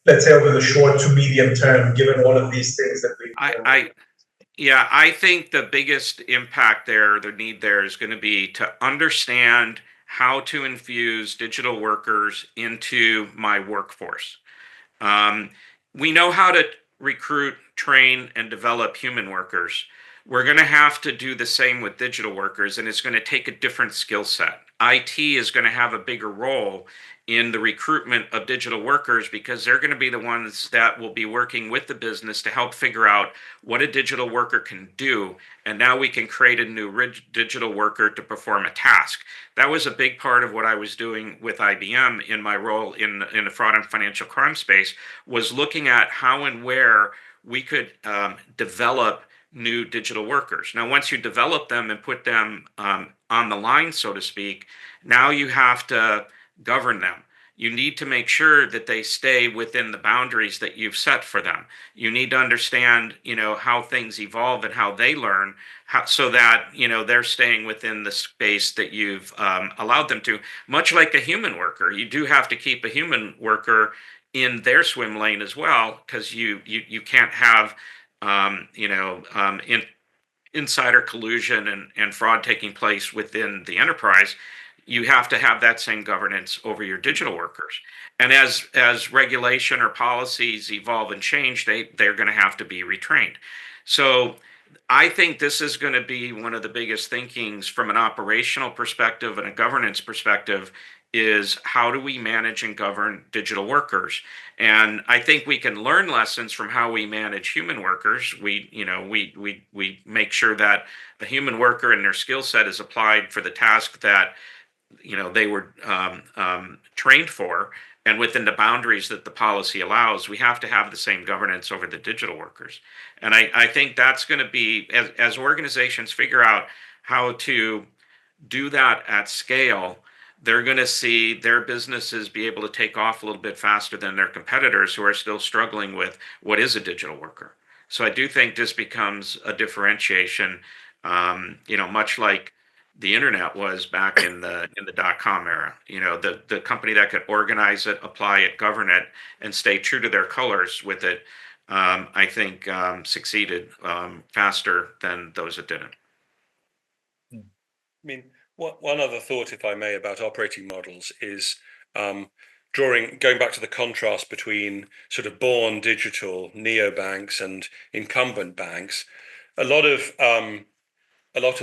let's say, over the short to medium term, given all of these things that we... I think the biggest impact there, the need there, is going to be to understand how to infuse digital workers into my workforce. We know how to recruit, train, and develop human workers. We're going to have to do the same with digital workers, and it's going to take a different skill set. IT is going to have a bigger role in the recruitment of digital workers, because they're going to be the ones that will be working with the business to help figure out what a digital worker can do. And now we can create a new digital worker to perform a task. That was a big part of what I was doing with IBM in my role in the fraud and financial crime space, was looking at how and where we could develop new digital workers. Now, once you develop them and put them on the line, so to speak, now you have to govern them. You need to make sure that they stay within the boundaries that you've set for them. You need to understand, how things evolve and how they learn, so that they're staying within the space that you've allowed them to. Much like a human worker, you do have to keep a human worker in their swim lane as well, because you can't have insider collusion and fraud taking place within the enterprise. You have to have that same governance over your digital workers. And as regulation or policies evolve and change, they're going to have to be retrained. So I think this is going to be one of the biggest thinkings from an operational perspective and a governance perspective, is how do we manage and govern digital workers? And I think we can learn lessons from how we manage human workers. We make sure that the human worker and their skill set is applied for the task that they were trained for, and within the boundaries that the policy allows. We have to have the same governance over the digital workers. And I think that's going to be, as organizations figure out how to do that at scale, they're going to see their businesses be able to take off a little bit faster than their competitors who are still struggling with what is a digital worker. So I do think this becomes a differentiation, much like the internet was back in the .com era. The company that could organize it, apply it, govern it, and stay true to their colors with it, I think succeeded faster than those that didn't. I mean, one other thought, if I may, about operating models is going back to the contrast between sort of born digital neobanks and incumbent banks. A lot of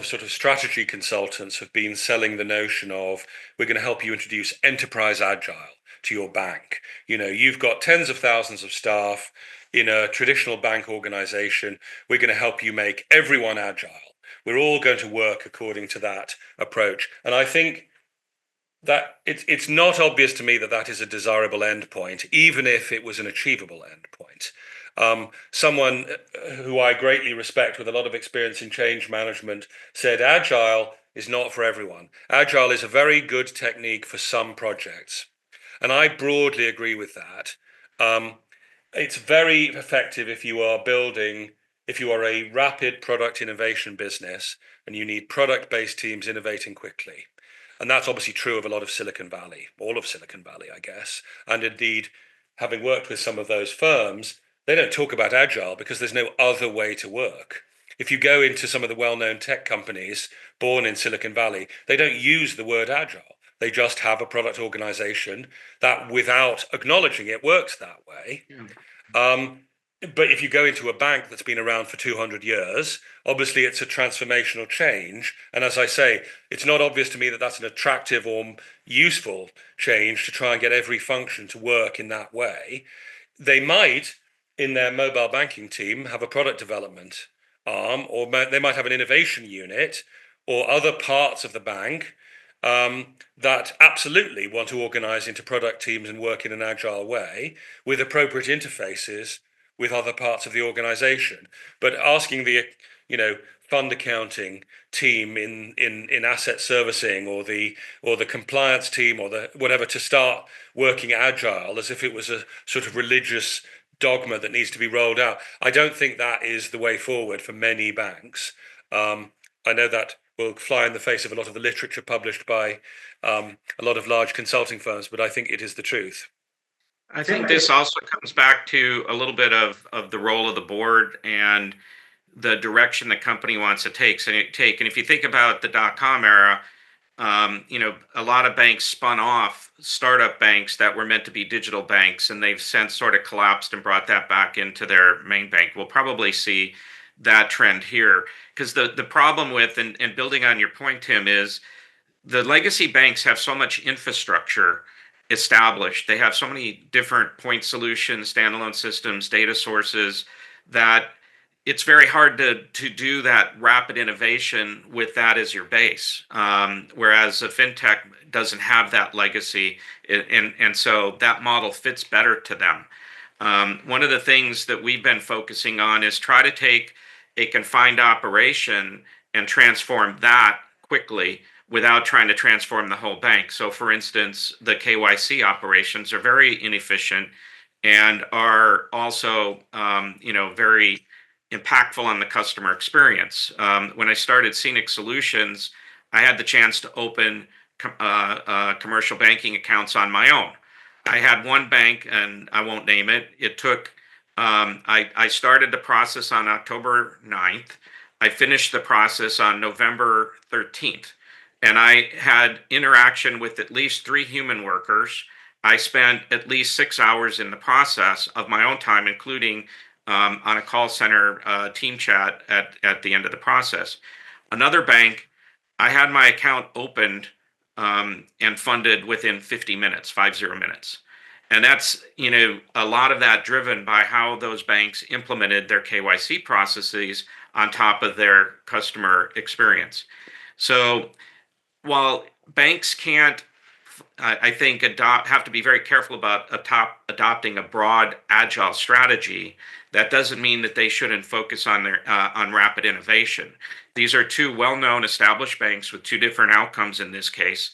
sort of strategy consultants have been selling the notion of, we're going to help you introduce enterprise agile to your bank. You've got tens of thousands of staff in a traditional bank organization. We're going to help you make everyone agile. We're all going to work according to that approach. And I think that it's not obvious to me that that is a desirable endpoint, even if it was an achievable endpoint. Someone who I greatly respect with a lot of experience in change management said, agile is not for everyone. Agile is a very good technique for some projects. And I broadly agree with that. It's very effective if you are a rapid product innovation business and you need product-based teams innovating quickly. And that's obviously true of a lot of Silicon Valley, all of Silicon Valley, I guess. And indeed, having worked with some of those firms, they don't talk about agile because there's no other way to work. If you go into some of the well-known tech companies born in Silicon Valley, they don't use the word agile. They just have a product organization that, without acknowledging it, works that way. Yeah. But if you go into a bank that's been around for 200 years, obviously it's a transformational change. And as I say, it's not obvious to me that that's an attractive or useful change to try and get every function to work in that way. They might, in their mobile banking team, have a product development arm, or they might have an innovation unit or other parts of the bank that absolutely want to organize into product teams and work in an agile way with appropriate interfaces with other parts of the organization. But asking the fund accounting team in asset servicing or the compliance team or the whatever to start working agile as if it was a sort of religious dogma that needs to be rolled out, I don't think that is the way forward for many banks. I know that will fly in the face of a lot of the literature published by a lot of large consulting firms, but I think it is the truth. I think this also comes back to a little bit of the role of the board and the direction the company wants to take. And if you think about the .com era, a lot of banks spun off startup banks that were meant to be digital banks, and they've since sort of collapsed and brought that back into their main bank. We'll probably see that trend here, because the problem with, and building on your point, Tim, is the legacy banks have so much infrastructure established. They have so many different point solutions, standalone systems, data sources, that it's very hard to do that rapid innovation with that as your base. Whereas a fintech doesn't have that legacy, and so that model fits better to them. One of the things that we've been focusing on is try to take a confined operation and transform that quickly without trying to transform the whole bank. So, for instance, the KYC operations are very inefficient and are also, very impactful on the customer experience. When I started Ceenic Solutions, I had the chance to open commercial banking accounts on my own. I had one bank, and I won't name it. It took, I started the process on October 9th. I finished the process on November 13th. And I had interaction with at least 3 human workers. I spent at least 6 hours in the process of my own time, including on a call center team chat at the end of the process. Another bank, I had my account opened and funded within 50 minutes, 50 minutes. And that's, a lot of that driven by how those banks implemented their KYC processes on top of their customer experience. So while banks can't, I think, have to be very careful about adopting a broad agile strategy, that doesn't mean that they shouldn't focus on their on rapid innovation. These are 2 well-known established banks with 2 different outcomes in this case.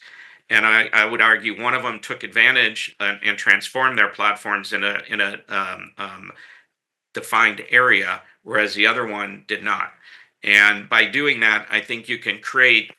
And I would argue one of them took advantage and transformed their platforms in a defined area, whereas the other one did not. And by doing that, I think you can create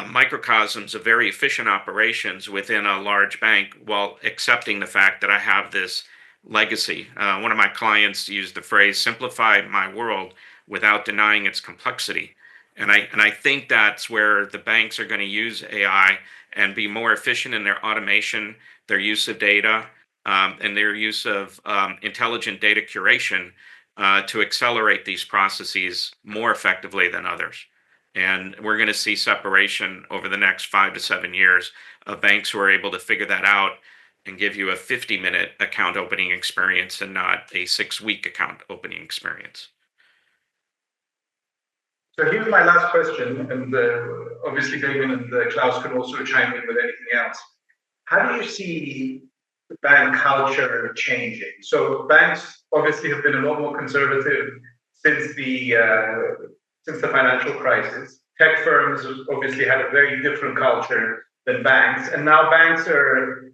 microcosms of very efficient operations within a large bank while accepting the fact that I have this legacy. One of my clients used the phrase "simplify my world" without denying its complexity. And I think that's where the banks are going to use AI and be more efficient in their automation, their use of data, and their use of intelligent data curation to accelerate these processes more effectively than others. And we're going to see separation over the next 5 to 7 years of banks who are able to figure that out and give you a 50-minute account opening experience and not a 6-week account opening experience. So here's my last question, and obviously Damien and Klaus can also chime in with anything else. How do you see the bank culture changing? So banks obviously have been a lot more conservative since the financial crisis. Tech firms obviously had a very different culture than banks, and now banks are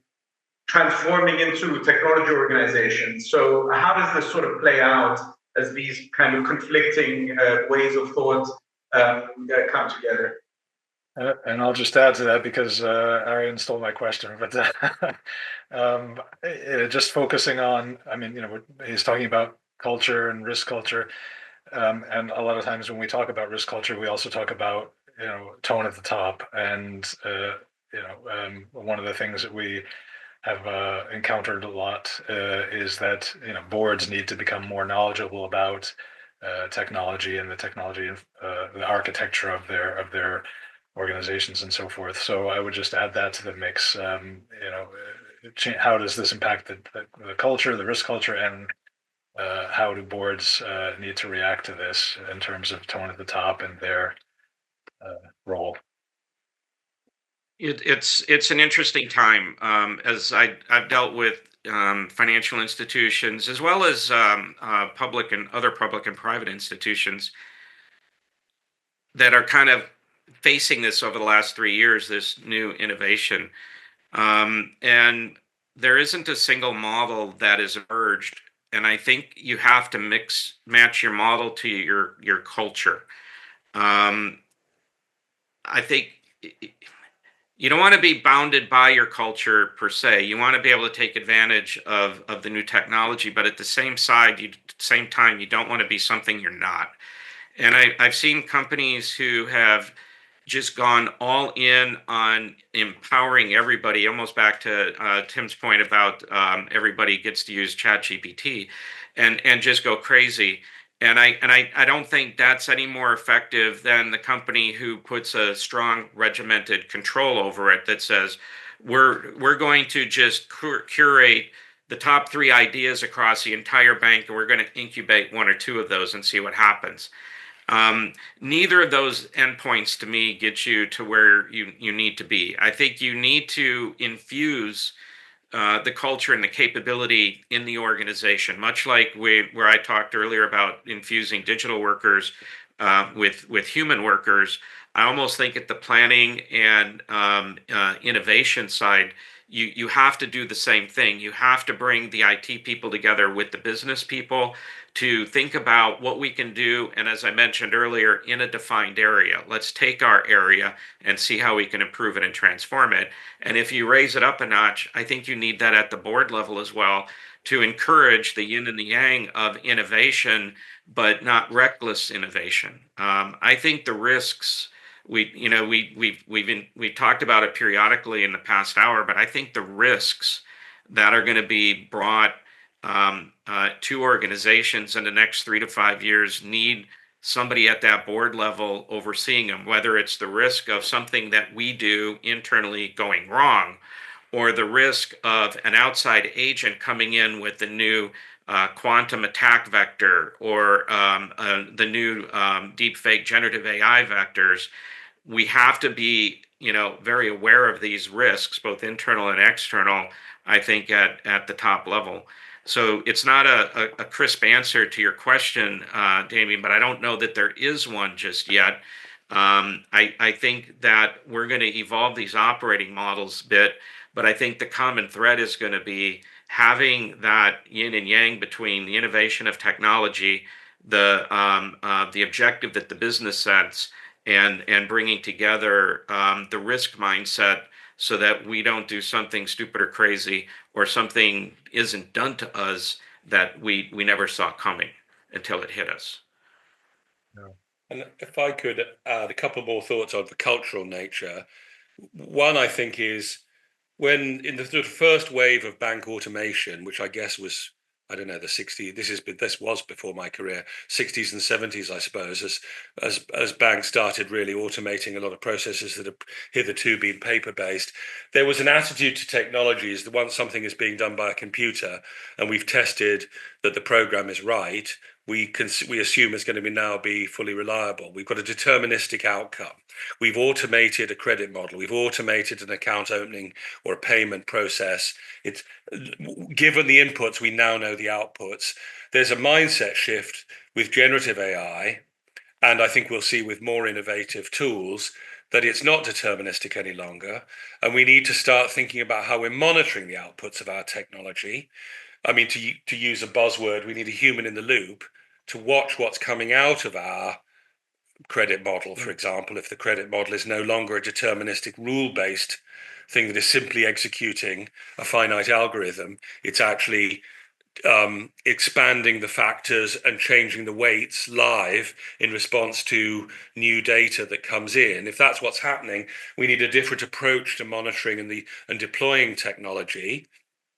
transforming into technology organizations. So how does this sort of play out as these kind of conflicting ways of thought come together? And I'll just add to that because Arian stole my question, but just focusing on, he's talking about culture and risk culture. And a lot of times when we talk about risk culture, we also talk about, tone at the top. And, one of the things that we have encountered a lot is that, boards need to become more knowledgeable about technology and the architecture of their organizations and so forth. So I would just add that to the mix. How does this impact the culture, the risk culture, and how do boards need to react to this in terms of tone at the top and their role? It's an interesting time as I've dealt with financial institutions as well as public and private institutions that are kind of facing this over the last 3 years, this new innovation. And there isn't a single model that has emerged. And I think you have to match your model to your culture. I think you don't want to be bounded by your culture per se. You want to be able to take advantage of the new technology, but at the same time, you don't want to be something you're not. And I've seen companies who have just gone all in on empowering everybody, almost back to Tim's point about everybody gets to use ChatGPT and just go crazy. And I don't think that's any more effective than the company who puts a strong regimented control over it that says we're going to just curate the top 3 ideas across the entire bank, and we're going to incubate 1 or 2 of those and see what happens. Neither of those endpoints to me get you to where you need to be. I think you need to infuse the culture and the capability in the organization, much like where I talked earlier about infusing digital workers with human workers. I almost think at the planning and innovation side, you have to do the same thing. You have to bring the IT people together with the business people to think about what we can do. And as I mentioned earlier, in a defined area, let's take our area and see how we can improve it and transform it. And if you raise it up a notch, I think you need that at the board level as well to encourage the yin and the yang of innovation, but not reckless innovation. I think the risks we've talked about it periodically in the past hour, but I think the risks that are going to be brought to organizations in the next 3 to 5 years need somebody at that board level overseeing them, whether it's the risk of something that we do internally going wrong, or the risk of an outside agent coming in with the new quantum attack vector, or the new deepfake generative AI vectors. We have to be, very aware of these risks, both internal and external, I think at the top level. So it's not a crisp answer to your question, Damien, but I don't know that there is one just yet. I think that we're going to evolve these operating models a bit, but I think the common thread is going to be having that yin and yang between the innovation of technology, the objective that the business sets, and bringing together the risk mindset so that we don't do something stupid or crazy, or something isn't done to us that we never saw coming until it hit us. And if I could add a couple more thoughts on the cultural nature. One, I think, is when in the sort of first wave of bank automation, which I guess was, I don't know, the 60s. This was before my career, 60s and 70s, I suppose, as banks started really automating a lot of processes that have hitherto been paper based. There was an attitude to technology is that once something is being done by a computer and we've tested that the program is right, we assume it's going to now be fully reliable. We've got a deterministic outcome. We've automated a credit model. We've automated an account opening or a payment process. It's given the inputs, we now know the outputs. There's a mindset shift with generative AI, and I think we'll see with more innovative tools that it's not deterministic any longer. And we need to start thinking about how we're monitoring the outputs of our technology. I mean, to use a buzzword, we need a human in the loop to watch what's coming out of our credit model, for example, if the credit model is no longer a deterministic rule-based thing that is simply executing a finite algorithm, it's actually expanding the factors and changing the weights live in response to new data that comes in. If that's what's happening, we need a different approach to monitoring and deploying technology,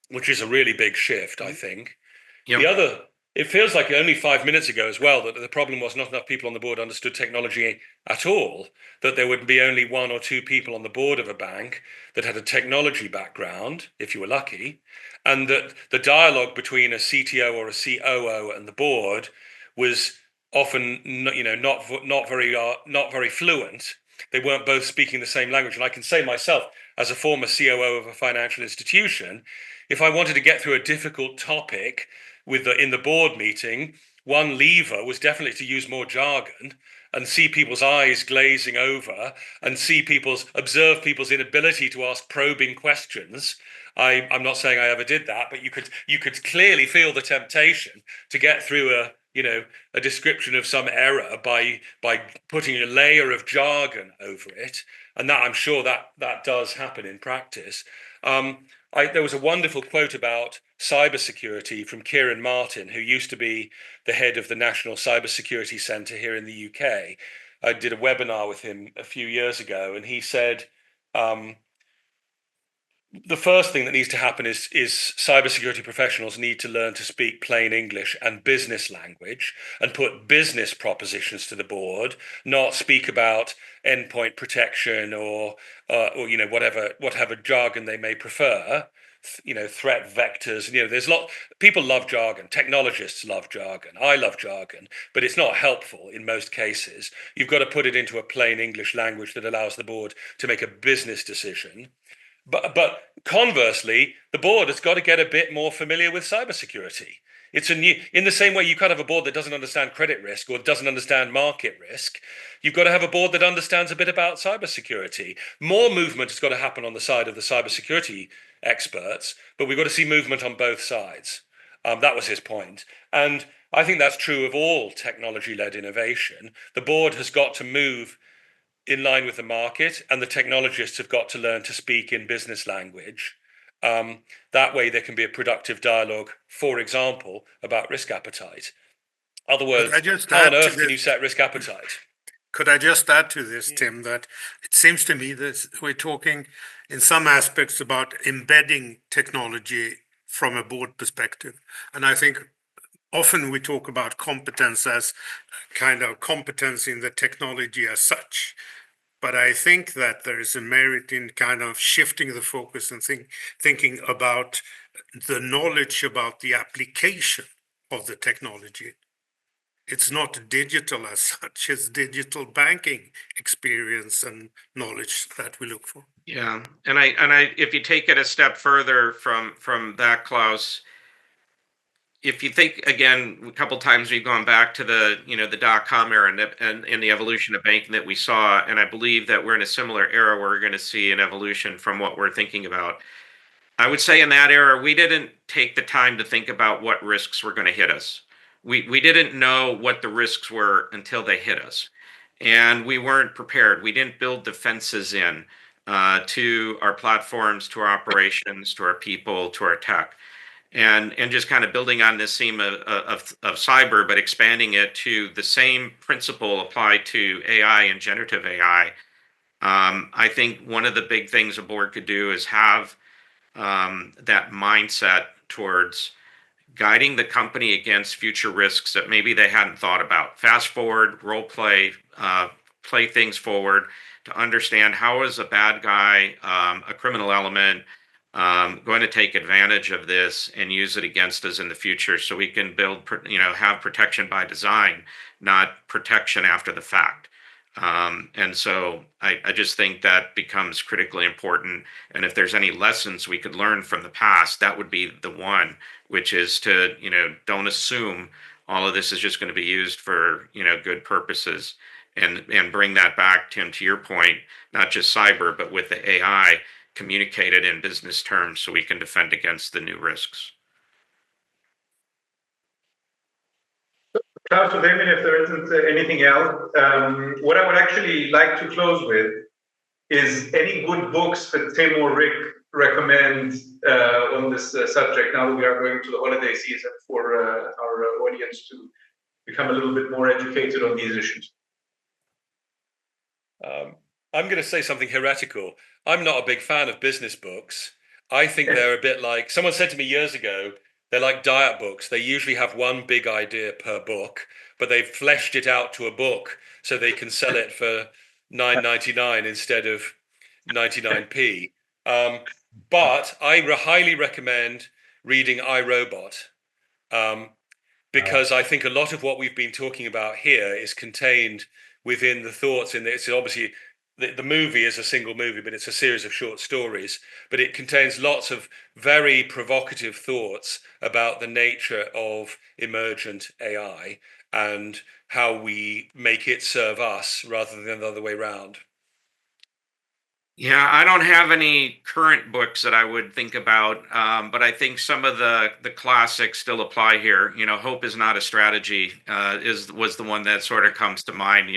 which is a really big shift, I think. Yep. It feels like only 5 minutes ago as well that the problem was not enough people on the board understood technology at all, that there would be only 1 or 2 people on the board of a bank that had a technology background, if you were lucky, and that the dialogue between a CTO or a COO and the board was often not very fluent. They weren't both speaking the same language. And I can say myself, as a former COO of a financial institution, if I wanted to get through a difficult topic in the board meeting, one lever was definitely to use more jargon and see people's eyes glazing over and observe people's inability to ask probing questions. I'm not saying I ever did that, but you could clearly feel the temptation to get through a description of some error by putting a layer of jargon over it, and that I'm sure that does happen in practice. There was a wonderful quote about cybersecurity from Kieran Martin, who used to be the head of the National Cybersecurity Centre here in the UK. I did a webinar with him a few years ago, and he said, the first thing that needs to happen is cybersecurity professionals need to learn to speak plain English and business language and put business propositions to the board, not speak about endpoint protection or whatever jargon they may prefer. Threat vectors. People love jargon. Technologists love jargon. I love jargon, but it's not helpful in most cases. You've got to put it into a plain English language that allows the board to make a business decision. But conversely, the board has got to get a bit more familiar with cybersecurity. It's in the same way you can't have a board that doesn't understand credit risk or doesn't understand market risk. You've got to have a board that understands a bit about cybersecurity. More movement has got to happen on the side of the cybersecurity experts, but we've got to see movement on both sides. That was his point. And I think that's true of all technology-led innovation. The board has got to move in line with the market, and the technologists have got to learn to speak in business language. That way, there can be a productive dialogue, for example, about risk appetite. Other words, how on earth can you set risk appetite? Could I just add to this, Tim, that it seems to me that we're talking in some aspects about embedding technology from a board perspective. And I think often we talk about competence as kind of competence in the technology as such. But I think that there is a merit in kind of shifting the focus and thinking about the knowledge about the application of the technology. It's not digital as such, it's digital banking experience and knowledge that we look for. Yeah, and I if you take it a step further from that, Klaus, if you think again, a couple times we've gone back to the the dot-com era and the evolution of banking that we saw, and I believe that we're in a similar era where we're going to see an evolution from what we're thinking about. I would say in that era, we didn't take the time to think about what risks were going to hit us. We didn't know what the risks were until they hit us, and we weren't prepared. We didn't build defenses in to our platforms, to our operations, to our people, to our tech, and just kind of building on this theme of cyber, but expanding it to the same principle applied to AI and generative AI. I think one of the big things a board could do is have that mindset towards guiding the company against future risks that maybe they hadn't thought about. Fast forward, role play, play things forward to understand how is a bad guy, a criminal element, going to take advantage of this and use it against us in the future, so we can build, have protection by design, not protection after the fact. And so I just think that becomes critically important. And if there's any lessons we could learn from the past, that would be the one, which is to, don't assume all of this is just going to be used for, good purposes, and bring that back, Tim, to your point, not just cyber, but with the AI, communicated in business terms so we can defend against the new risks. Klaus or Damien, if there isn't anything else, what I would actually like to close with is any good books that Tim or Rick recommend on this subject, now that we are going to the holiday season, for our audience to become a little bit more educated on these issues. I'm going to say something heretical. I'm not a big fan of business books. I think they're a bit like, someone said to me years ago, they're like diet books. They usually have one big idea per book, but they've fleshed it out to a book so they can sell it for $9.99 instead of 99p. But I highly recommend reading iRobot, because I think a lot of what we've been talking about here is contained within the thoughts in this. Obviously, the movie is a single movie, but it's a series of short stories. But it contains lots of very provocative thoughts about the nature of emergent AI and how we make it serve us rather than the other way around. Yeah, I don't have any current books that I would think about, but I think some of the classics still apply here. Hope is not a strategy was the one that sort of comes to mind.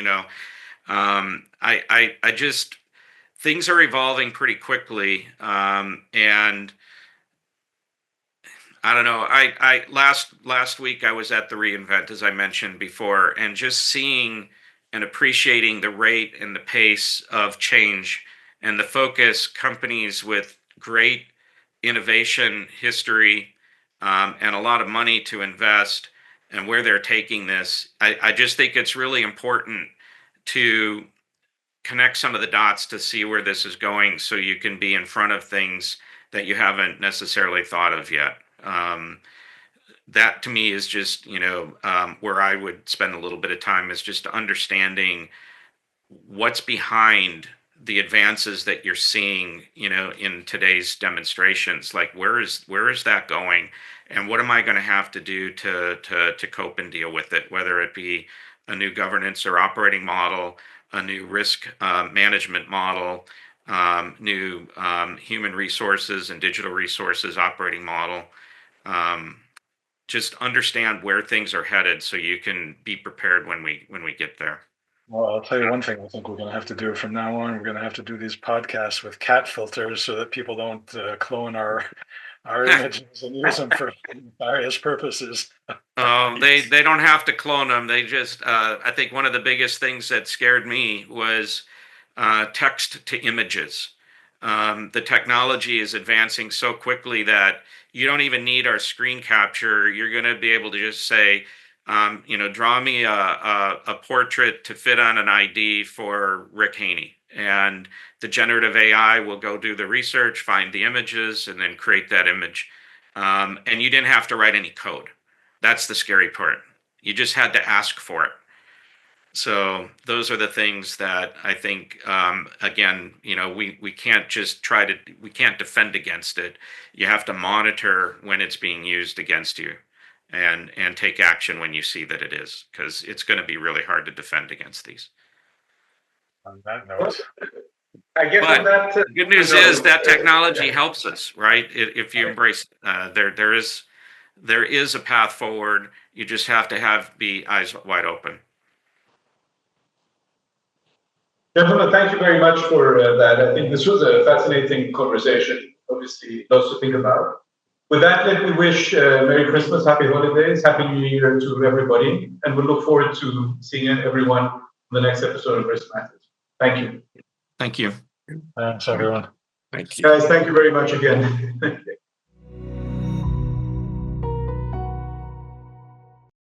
I just, things are evolving pretty quickly, and I don't know. I last week I was at the reInvent, as I mentioned before, and just seeing and appreciating the rate and the pace of change and the focus companies with great innovation history, and a lot of money to invest, and where they're taking this. I just think it's really important to connect some of the dots to see where this is going, so you can be in front of things that you haven't necessarily thought of yet. That to me is just, where I would spend a little bit of time, is just understanding what's behind the advances that you're seeing, in today's demonstrations. Like, where is that going, and what am I going to have to do to cope and deal with it? Whether it be a new governance or operating model, a new risk management model, new human resources and digital resources operating model. Just understand where things are headed so you can be prepared when we get there. Well, I'll tell you one thing I think we're going to have to do from now on. We're going to have to do these podcasts with cat filters so that people don't clone our images and use them for various purposes. They don't have to clone them. They just, I think one of the biggest things that scared me was text to images. The technology is advancing so quickly that you don't even need our screen capture. You're going to be able to just say, draw me a portrait to fit on an ID for Rick Hoehne. And the generative AI will go do the research, find the images, and then create that image. And you didn't have to write any code. That's the scary part. You just had to ask for it. So those are the things that I think, again, we can't just we can't defend against it. You have to monitor when it's being used against you and take action when you see that it is, because it's going to be really hard to defend against these. On that note, I guess But on that, the good news is that technology helps us, right? If you embrace it. There is a path forward. You just have to be eyes wide open. Gentlemen, thank you very much for that. I think this was a fascinating conversation. Obviously, lots to think about. With that, let me wish Merry Christmas, Happy Holidays, Happy New Year to everybody, and we look forward to seeing everyone on the next episode of Risk Matters. Thank you. Thank you. thanks everyone. Thank you. Guys, thank you very much again.